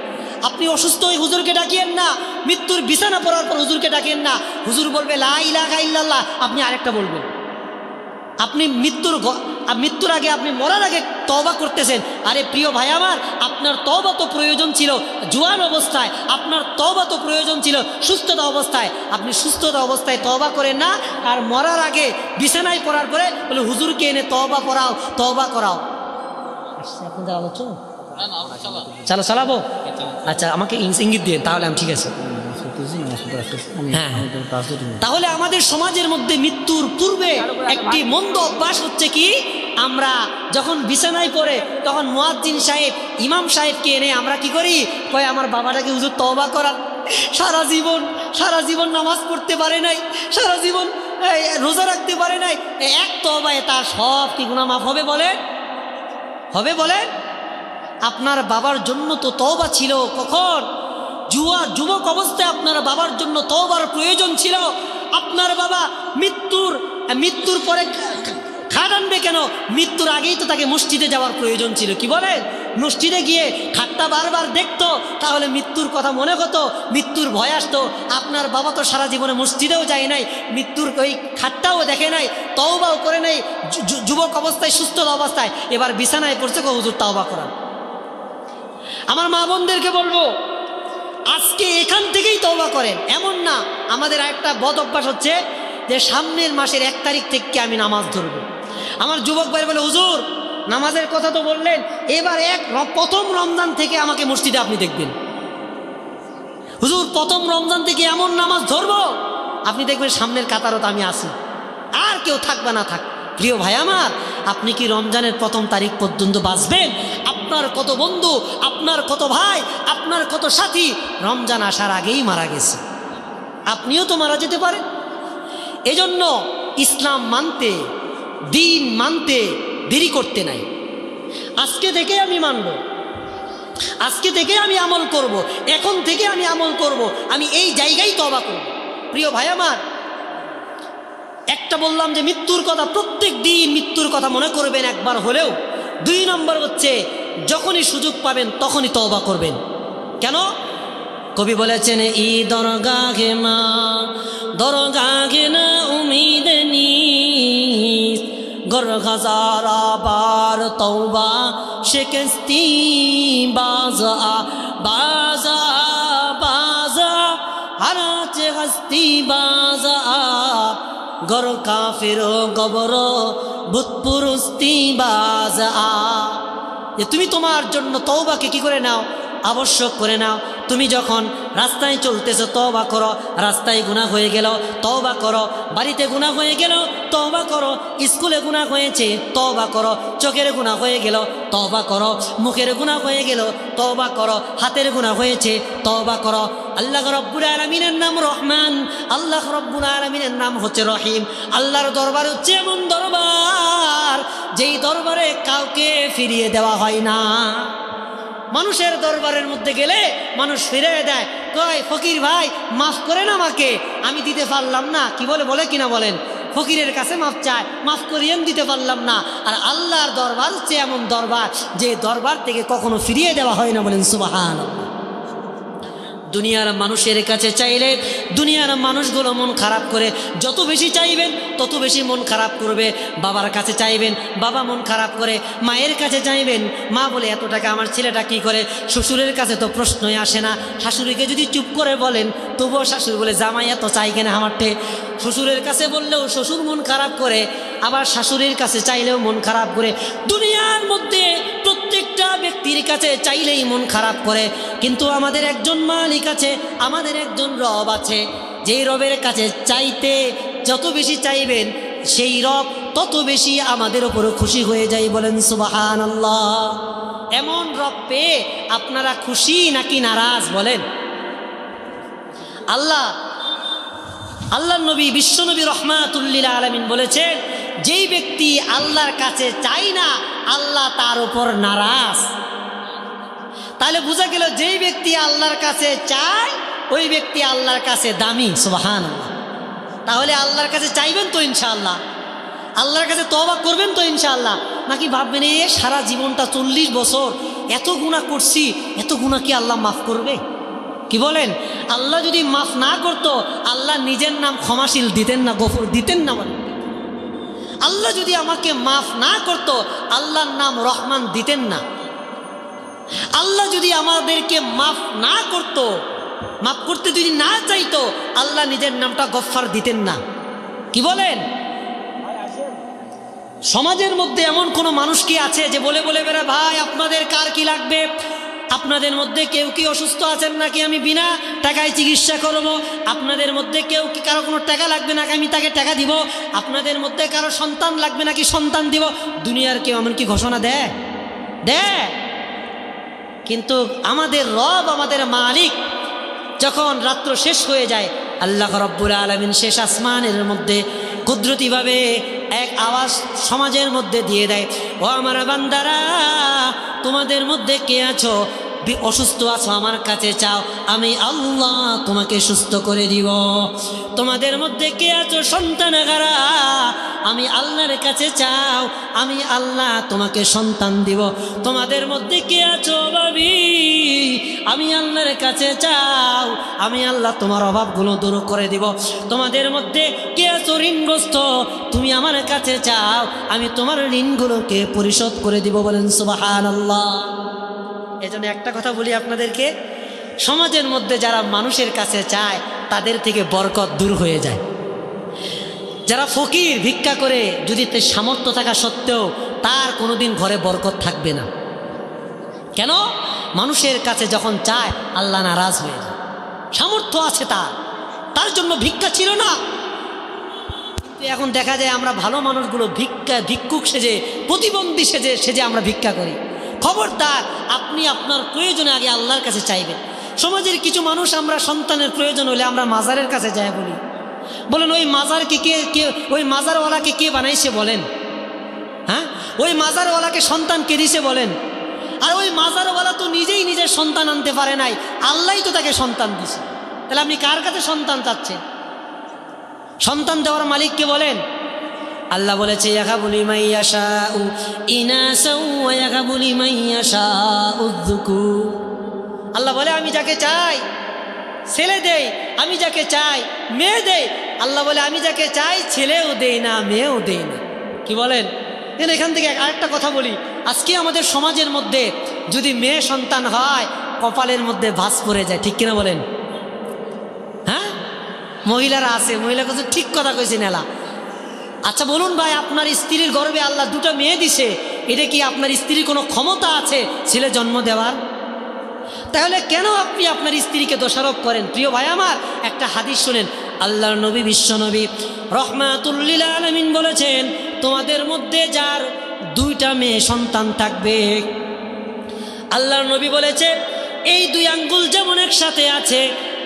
A: আপনি অসুস্থ হয়ে হুজুরকে ডাকিয়েন না, মৃত্যুর বিছানা পড়ার পর হুজুরকে ডাকেন না। হুজুর বলবে লা ইলাহা ইল্লাল্লাহ, আপনি আরেকটা বলবেন। আপনি মৃত্যুর আগে, আপনি মরার আগে তওবা করতেছেন। আরে প্রিয় ভাই আমার, আপনার তওবা তো প্রয়োজন ছিল জোয়ান অবস্থায়, আপনার তওবা তো প্রয়োজন ছিল সুস্থতা অবস্থায়। আপনি সুস্থতা অবস্থায় তওবা করেন না, আর মরার আগে বিছানায় পড়ার পরে বলে হুজুরকে এনে তওবা পড়াও, তওবা করাও। আপনাদের আলোচনা চালাবো? আচ্ছা, আমাকে ইঙ্গিত দিয়ে, তাহলে আমি ঠিক আছে। তাহলে আমাদের সমাজের মধ্যে মৃত্যুর পূর্বে একটি মন্দ অভ্যাস হচ্ছে কি, আমরা যখন বিছানায় পড়ে তখন মুয়াজ্জিন সাহেব ইমাম সাহেবকে এনে আমরা কি করি, কয় আমার বাবাটাকে হুজুর তওবা করান, সারা জীবন নামাজ পড়তে পারে নাই, সারা জীবন রোজা রাখতে পারে নাই, এক তওবায় তার সব কি গুনাহ মাফ হবে বলেন? হবে বলেন? আপনার বাবার জন্য তো তওবা ছিল কখন? যুবক অবস্থায় আপনার বাবার জন্য তওবার প্রয়োজন ছিল। আপনার বাবা মৃত্যুর পরে খাট আনবে কেন? মৃত্যুর আগেই তো তাকে মসজিদে যাওয়ার প্রয়োজন ছিল। কি বলেন? মসজিদে গিয়ে খাটটা বারবার দেখতো, তাহলে মৃত্যুর কথা মনে হতো, মৃত্যুর ভয় আসতো। আপনার বাবা তো সারা জীবনে মসজিদেও যায় নাই, মৃত্যুর ওই খাটটাও দেখে নাই, তওবাও করে নাই, যুবক অবস্থায় সুস্থ অবস্থায় এবার বিছানায় পড়ছে, হুজুর তওবা করান। আমার মা বোনদেরকে বলবো, আজকে এখান থেকেই তওবা করেন। এমন না, আমাদের একটা বদ অভ্যাস হচ্ছে যে সামনের মাসের 1 তারিখ থেকে আমি নামাজ ধরবো। আমার যুবক ভাই বলে, হুজুর নামাজের কথা তো বললেন, এবার প্রথম রমজান থেকে আমাকে মসজিদে আপনি দেখবেন। হুজুর প্রথম রমজান থেকে এমন নামাজ ধরবো আপনি দেখবেন সামনের কাতারত আমি আসি, আর কেউ থাকবে না থাক। প্রিয় ভাই আমার, আপনি কি রমজানের 1ম তারিখ পর্যন্ত বাঁচবেন? আপনার কত বন্ধু, আপনার কত ভাই, আপনার কত সাথী রমজান আসার আগেই মারা গেছে, আপনিও তো মারা যেতে পারেন। এজন্য ইসলাম মানতে, দিন মানতে দেরি করতে নাই। আজকে থেকে আমি মানব, আজকে থেকে আমি আমল করব, এখন থেকে আমি আমল করব, আমি এই জায়গায় তওবা করব। প্রিয় ভাই আমার, একটা বললাম যে মৃত্যুর কথা, প্রত্যেক দিন মৃত্যুর কথা মনে করবেন একবার হলেও। 2 নম্বর হচ্ছে যখনই সুযোগ পাবেন তখনই তওবা করবেন। কেন? কবি বলেছেন, ই দরগাহে মা দরগাহে না উম্মীদ নীস, গর হাজারা বার তওবা শিকস্তি বাজা বাজা বাজা হারাচে হস্তি বাজা, গর কাফির গবর বুতপুরুস্তি বাজা। যে তুমি তোমার জন্য তওবাকে কি করে নাও? আবশ্যক করে নাও। তুমি যখন রাস্তায় চলতেছো তওবা করো, রাস্তায় গুনাহ হয়ে গেল তওবা করো, বাড়িতে গুনাহ হয়ে গেল তওবা করো, স্কুলে গুনাহ হয়েছে তওবা করো, চোখের গুনাহ হয়ে গেল তওবা করো, মুখের গুনাহ হয়ে গেল তওবা করো, হাতের গুনাহ হয়েছে তওবা করো। আল্লাহ রাব্বুল আলামিনের নাম রহমান, আল্লাহ রাব্বুল আলামিনের নাম হচ্ছে রহিম। আল্লাহর দরবার হচ্ছে এমন দরবার যেই দরবারে কাউকে ফিরিয়ে দেওয়া হয় না। মানুষের দরবারের মধ্যে গেলে মানুষ ফিরে দেয়, কয় ফকির ভাই মাফ করেন আমাকে, আমি দিতে পারলাম না। কি বলে কিনা বলেন? ফকিরের কাছে মাফ চায়, মাফ করিয়েন, দিতে পারলাম না। আর আল্লাহর দরবার হচ্ছে এমন দরবার যে দরবার থেকে কখনো ফিরিয়ে দেওয়া হয় না। বলেন সুবহানাল্লাহ। দুনিয়ার মানুষের কাছে চাইলে দুনিয়ার মানুষগুলো মন খারাপ করে, যত বেশি চাইবেন তত বেশি মন খারাপ করবে। বাবার কাছে চাইবেন, বাবা মন খারাপ করে। মায়ের কাছে চাইবেন, মা বলে এত টাকা আমার ছেলেটা কি করে। শ্বশুরের কাছে তো প্রশ্নই আসে না। শাশুড়িকে যদি চুপ করে বলেন তবুও শাশুড়ি বলে জামাই এত চাই কেন আমারটে। শ্বশুরের কাছে বললেও শ্বশুর মন খারাপ করে, আবার শাশুড়ির কাছে চাইলেও মন খারাপ করে। দুনিয়ার মধ্যে প্রত্যেকটা ব্যক্তির কাছে চাইলেই মন খারাপ করে, কিন্তু আমাদের একজন মালিক আছে, আমাদের একজন রব আছে, যেই রবের কাছে চাইতে যত বেশি চাইবেন সেই রব তত বেশি আমাদের উপরে খুশি হয়ে যায়। বলেন সুবহানাল্লাহ। এমন রব পেয়ে আপনারা খুশি নাকি নারাজ বলেন? আল্লাহ নবী, বিশ্বনবী রাহমাতুল লিল আলামিন বলেছেন, যেই ব্যক্তি আল্লাহর কাছে চায় না আল্লাহ তার উপর নারাজ। তাহলে বোঝা গেল যেই ব্যক্তি আল্লাহর কাছে চায় ওই ব্যক্তি আল্লাহর কাছে দামি। সুবহানাল্লাহ। তাহলে আল্লাহর কাছে চাইবেন তো ইনশাআল্লাহ, আল্লাহর কাছে তওবা করবেন তো ইনশাআল্লাহ, নাকি ভাববেন এ সারা জীবনটা 40 বছর এত গুনাহ করছি, এত গুনাহ কি আল্লাহ মাফ করবে? কি বলেন? আল্লাহ যদি মাফ না করতো আল্লাহ নিজের নাম ক্ষমাশীল দিতেন না, গফুর দিতেন না। বলেন, আল্লাহ যদি আমাকে মাফ না করতো আল্লাহর নাম রহমান দিতেন না। আল্লাহ যদি আমাদেরকে মাফ না করতো, মাফ করতে যদি না চাইতো আল্লাহ নিজের নামটা গফফার দিতেন না। কি বলেন? সমাজের মধ্যে এমন কোনো মানুষ কি আছে যে বলে বলে বেড়া, ভাই আপনাদের কার কি লাগবে, আপনাদের মধ্যে কেউ কি অসুস্থ আছেন নাকি আমি বিনা টাকায় চিকিৎসা করব? আপনাদের মধ্যে কেউ কি কারো কোনো টাকা লাগবে নাকি আমি তাকে টাকা দিব? আপনাদের মধ্যে কারো সন্তান লাগবে নাকি সন্তান দিব? দুনিয়ার কেউ এমন কি ঘোষণা দেয়? কিন্তু আমাদের রব, আমাদের মালিক, যখন রাত্র শেষ হয়ে যায় আল্লাহ রাব্বুল আলামিন শেষ আসমানের মধ্যে কুদরতিভাবে এক আওয়াজ সমাজের মধ্যে দিয়ে দেয়, ও আমার বান্দারা, তোমাদের মধ্যে কে আছো অসুস্থ আছো আমার কাছে চাও, আমি আল্লাহ তোমাকে সুস্থ করে দিব। তোমাদের মধ্যে কে আছো সন্তানাগারা, আমি আল্লাহর কাছে চাও, আমি আল্লাহ তোমাকে সন্তান দিব। তোমাদের মধ্যে কে আছো ভাবি, আমি আল্লাহর কাছে চাও, আমি আল্লাহ তোমার অভাবগুলো দূর করে দিব। তোমাদের মধ্যে কে আছো ঋণগ্রস্ত, তুমি আমার কাছে চাও, আমি তোমার ঋণগুলোকে পরিশোধ করে দিব। বলেন সুবহানাল্লাহ। এজন্য একটা কথা বলি আপনাদেরকে, সমাজের মধ্যে যারা মানুষের কাছে চায় তাদের থেকে বরকত দূর হয়ে যায়। যারা ফকির ভিক্ষা করে, যদি সামর্থ্য থাকা সত্ত্বেও তার কোনোদিন ঘরে বরকত থাকবে না। কেন? মানুষের কাছে যখন চায় আল্লাহ নারাজ হয়ে যায়। সামর্থ্য আছে তার জন্য ভিক্ষা ছিল না। এখন দেখা যায় আমরা ভালো মানুষগুলো ভিক্ষুক সেজে, প্রতিবন্ধী সেজে আমরা ভিক্ষা করি। খবরদার, আপনি আপনার প্রয়োজনে আগে আল্লাহর কাছে চাইবেন। সমাজের কিছু মানুষ আমরা সন্তানের প্রয়োজন হলে আমরা মাজারের কাছে যাই বলি। বলেন ওই মাজারকে কে ওই মাজারওয়ালাকে কে বানাইছে বলেন? হ্যাঁ, ওই মাজারওয়ালাকে সন্তান কে দিছে বলেন? আর ওই মাজারওয়ালা তো নিজেই নিজের সন্তান আনতে পারে নাই, আল্লাহই তো তাকে সন্তান দিছে। তাহলে আপনি কার কাছে সন্তান চাচ্ছেন? সন্তান দেওয়ার মালিককে বলেন। আল্লাহ বলেছে ইয়াহাবু লিমান ইয়াশাউ ইনাসাও ওয়া ইয়াহাবু লিমান ইয়াশাউ যুকুর। আল্লাহ বলে আমি যাকে চাই ছেলে দেই, আমি যাকে চাই মেয়ে দেই। আল্লাহ বলে আমি যাকে চাই ছেলেও দেই না, মেয়েও দেই না। কি বলেন? এখান থেকে আরেকটা কথা বলি, আজকে আমাদের সমাজের মধ্যে যদি মেয়ে সন্তান হয় কপালের মধ্যে ভাঁজ পড়ে যায়, ঠিক কিনা বলেন? হ্যাঁ, মহিলারা আছে, মহিলা কথা ঠিক কথা কইছে নেলা। আচ্ছা বলুন ভাই, আপনার স্ত্রীর গর্ভে আল্লাহ দুটো মেয়ে দিছে, এটা কি আপনার স্ত্রীর কোনো ক্ষমতা আছে ছেলে জন্ম দেওয়ার? তাহলে কেন আপনি আপনার স্ত্রীকে দোষারোপ করেন? প্রিয় ভাই আমার, একটা হাদিস শুনেন। আল্লাহর নবী, বিশ্ব নবী রহমাতুল লিল আলামিন বলেছেন, তোমাদের মধ্যে যার দুইটা মেয়ে সন্তান থাকবে, আল্লাহর নবী বলেছে এই দুই আঙ্গুল যেমন একসাথে আছে,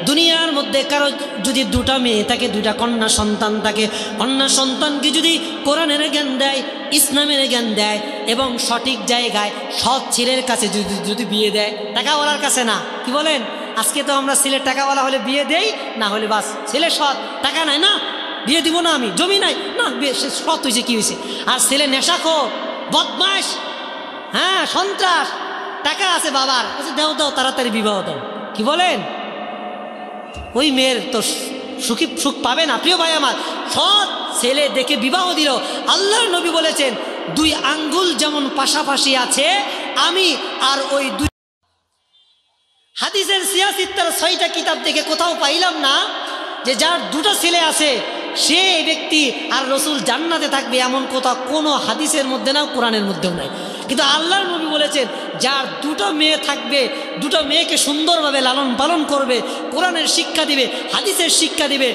A: দুনিয়ার মধ্যে কারো যদি দুটা মেয়ে থাকে, দুইটা কন্যা সন্তান থাকে, কন্যা সন্তানকে যদি কোরআনের জ্ঞান দেয়, ইসলামের জ্ঞান দেয় এবং সঠিক জায়গায় সৎ ছেলের কাছে যদি বিয়ে দেয়, টাকাওয়ালার কাছে না। কি বলেন? আজকে তো আমরা ছেলে টাকাওয়ালা হলে বিয়ে দেই, না হলে বাস ছেলে সৎ, টাকা নাই না বিয়ে দিব না, আমি জমি নাই না, সে সৎ হয়েছে কি হয়েছে। আর ছেলে নেশাখোর, বদমাশ, হ্যাঁ সন্ত্রাস, টাকা আছে বাবার কাছে, দাও দাও তাড়াতাড়ি বিবাহ দাও। কি বলেন? ওই মেয়ের তো সুখ পাবে না। প্রিয় ভাই আমার, সৎ ছেলে দেখে বিবাহ দিল। আল্লাহর নবী বলেছেন দুই আঙ্গুল যেমন পাশাপাশি আছে, আমি আর ওই দুই। হাদিসের সিয়াসিত্তার 6টা কিতাব থেকে কোথাও পাইলাম না যে যার দুটো ছেলে আছে সে ব্যক্তি আর রসুল জান্নাতে থাকবে, এমন কথা কোনো হাদিসের মধ্যে না, কোরআনের মধ্যেও নাই। কিন্তু আল্লাহর নবী বলেছেন যার দুটো মেয়ে থাকবে, দুটো মেয়েকে সুন্দরভাবে লালন পালন করবে, কোরআনের শিক্ষা দিবে, হাদিসের শিক্ষা দিবে,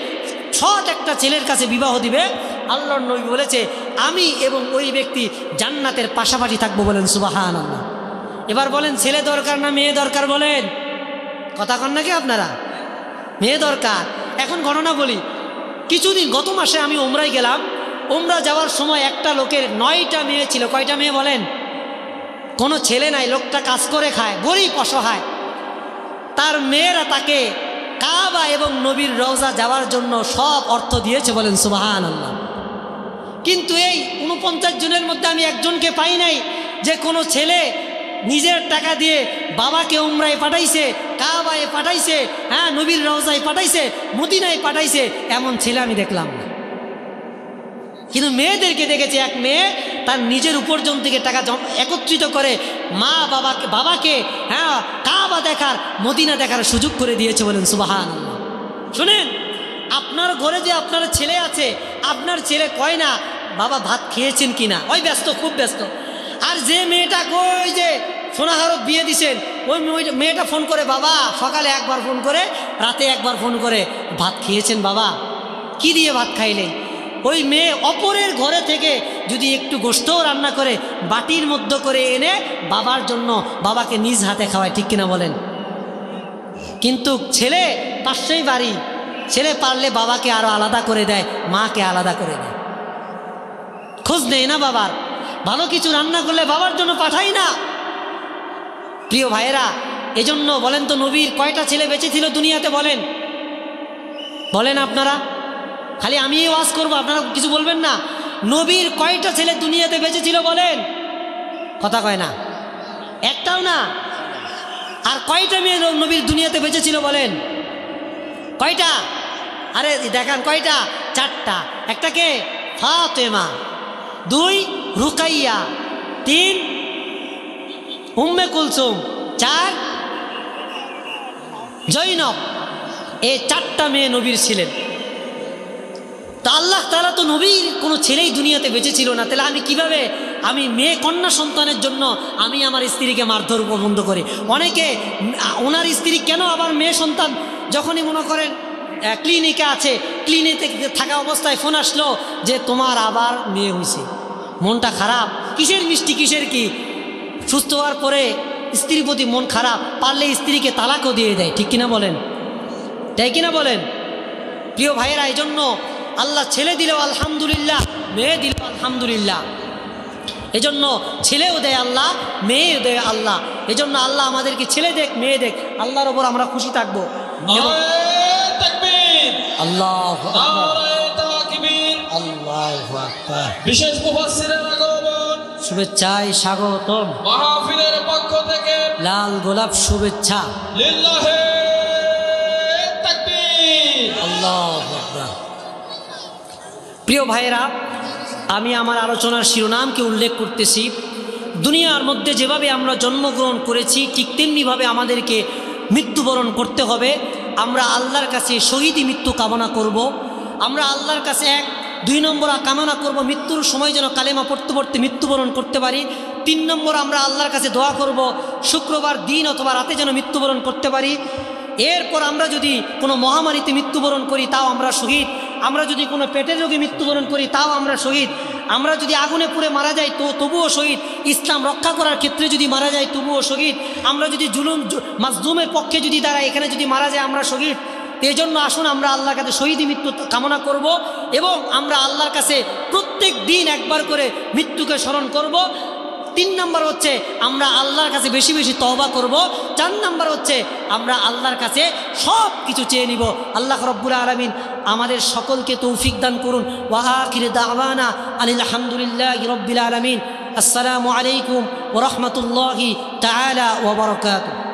A: সৎ একটা ছেলের কাছে বিবাহ দিবে, আল্লাহর নবী বলেছে আমি এবং ওই ব্যক্তি জান্নাতের পাশাপাশি থাকবো। বলেন সুবহানাল্লাহ। এবার বলেন ছেলে দরকার না মেয়ে দরকার? বলেন, কথা কন নাকি আপনারা? মেয়ে দরকার। এখন ঘটনা বলি, কিছুদিন গত মাসে আমি উমরায় গেলাম। উমরা যাওয়ার সময় একটা লোকের 9টা মেয়ে ছিল। কয়টা মেয়ে বলেন? কোনো ছেলে নাই, লোকটা কাজ করে খায়, গরিব অসহায়। তার মেয়েরা তাকে কাবা এবং নবীর রওজা যাওয়ার জন্য সব অর্থ দিয়েছে। বলেন সুবহানাল্লাহ। কিন্তু এই 49 জনের মধ্যে আমি একজনকে পাই নাই যে কোনো ছেলে নিজের টাকা দিয়ে বাবাকে উমরায় পাঠাইছে, কাবায় পাঠাইছে, হ্যাঁ নবীর রওজায় পাঠাইছে, মদিনায় পাঠাইছে, এমন ছেলে আমি দেখলাম না। কিন্তু মেয়েদেরকে দেখেছি, এক মেয়ে তার নিজের উপার্জন থেকে টাকা একত্রিত করে বাবাকে হ্যাঁ কাবা দেখার, মদিনা দেখার সুযোগ করে দিয়েছে। বলেন সুবহানাল্লাহ। শুনেন, আপনার ঘরে যে আপনার ছেলে আছে, আপনার ছেলে কয় না বাবা ভাত খেয়েছেন কিনা, ওই ব্যস্ত, খুব ব্যস্ত। আর যে মেয়েটা কই যে সোনাহারত বিয়ে দিছেন, ওই মেয়েটা ফোন করে, বাবা সকালে একবার ফোন করে, রাতে একবার ফোন করে, ভাত খেয়েছেন বাবা? কি দিয়ে ভাত খাইলেন? ওই মেয়ে অপরের ঘরে থেকে যদি একটু গোশতও রান্না করে বাটির মধ্যে করে এনে বাবার জন্য বাবাকে নিজ হাতে খাওয়ায়, ঠিক কিনা বলেন? কিন্তু ছেলে পাশেই বাড়ি, ছেলে পারলে বাবাকে আরো আলাদা করে দেয়, মাকে আলাদা করে দেয়, খোঁজ নেয় না বাবার। ভালো কিছু রান্না করলে বাবার জন্য পাঠাই না। প্রিয় ভাইয়েরা, এজন্য বলেন তো নবীর কয়টা ছেলে বেঁচে ছিল দুনিয়াতে? বলেন বলেন আপনারা, খালি আমি ওয়াজ করবো, আপনারা কিছু বলবেন না। নবীর কয়টা ছেলে দুনিয়াতে বেঁচে ছিল বলেন? কথা কয় না, একটাও না। আর কয়টা মেয়ে নবীর দুনিয়াতে বেঁচে ছিল বলেন? কয়টা? আরে দেখান কয়টা? 4টা। একটাকে ফাতেমা, 2 রুকাইয়া, 3 উম্মে কুলসুম, 4 জৈনব। এই 4টা মেয়ে নবীর ছিলেন। তা আল্লাহ তাআলা তো নবীর কোনো ছেলেই দুনিয়াতে বেঁচে ছিল না, তাহলে আমি কিভাবে আমি মেয়ে কন্যা সন্তানের জন্য আমি আমার স্ত্রীকে মারধর বন্ধ করি? অনেকে ওনার স্ত্রী কেন আবার মেয়ে সন্তান, যখনই মনে করেন ক্লিনিকে আছে, ক্লিনিকে থাকা অবস্থায় ফোন আসলো যে তোমার আবার মেয়ে হয়েছে, মনটা খারাপ। কিসের মিষ্টি, কিসের কি? সুস্থ হওয়ার পরে স্ত্রীর প্রতি মন খারাপ, পারলে স্ত্রীকে তালাকও দিয়ে দেয়, ঠিক কিনা বলেন? তাই কিনা বলেন? প্রিয় ভাইয়েরা, এই জন্য আল্লাহ ছেলে দিলেও আলহামদুলিল্লাহ, মেয়ে দিলেও আলহামদুলিল্লাহ। এজন্য ছেলেও দেয় আল্লাহ, মেয়েও দেয় আল্লাহ। এজন্য আল্লাহ আমাদেরকে ছেলে দেখ, মেয়ে দেখ, আল্লাহর ওপর আমরা খুশি থাকবো। আল্লাহু আকবার, আল্লাহু আকবার।
B: বিশেষ মুফাসসিরের আগমন,
A: শুভেচ্ছায় স্বাগতম।
B: মাহফিলের পক্ষ থেকে
A: লাল গোলাপ শুভেচ্ছা।
B: লিল্লাহি তাকবীর,
A: আল্লাহু আকবার। প্রিয় ভাইয়েরা, আমি আমার আলোচনার শিরোনামকে উল্লেখ করতেছি। দুনিয়ার মধ্যে যেভাবে আমরা জন্মগ্রহণ করেছি ঠিক তেমনিভাবে আমাদেরকে মৃত্যুবরণ করতে হবে। আমরা আল্লাহর কাছে শহীদি মৃত্যু কামনা করব। আমরা আল্লাহর কাছে 2 নম্বর কামনা করব মৃত্যুর সময় যেন কালেমা পড়তে পড়তে মৃত্যুবরণ করতে পারি। 3 নম্বর আমরা আল্লাহর কাছে দোয়া করব শুক্রবার দিন অথবা রাতে যেন মৃত্যুবরণ করতে পারি। এরপর আমরা যদি কোনো মহামারীতে মৃত্যুবরণ করি তাও আমরা শহীদ। আমরা যদি কোনো পেটের রোগে মৃত্যুবরণ করি তাও আমরা শহীদ। আমরা যদি আগুনে পুড়ে মারা যাই তো তবুও শহীদ। ইসলাম রক্ষা করার ক্ষেত্রে যদি মারা যাই তবুও শহীদ। আমরা যদি মাজলুমের পক্ষে যদি দাঁড়াই, এখানে যদি মারা যায় আমরা শহীদ। এই জন্য আসুন আমরা আল্লাহর কাছে শহীদি মৃত্যু কামনা করব এবং আমরা আল্লাহর কাছে প্রত্যেক দিন একবার করে মৃত্যুকে স্মরণ করব। 3 নম্বর হচ্ছে আমরা আল্লাহর কাছে বেশি বেশি তওবা করব। 4 নম্বর হচ্ছে আমরা আল্লাহর কাছে সব কিছু চেয়ে নিব। আল্লাহ রাব্বুল আলামিন আমাদের সকলকে তৌফিক দান করুন। ওয়া আখিরু দাওয়ানা আনিল হামদুলিল্লাহি রাব্বিল আলামিন। আসসালামু আলাইকুম ওয়া রাহমাতুল্লাহি তাআলা ওয়া বারাকাতুহু।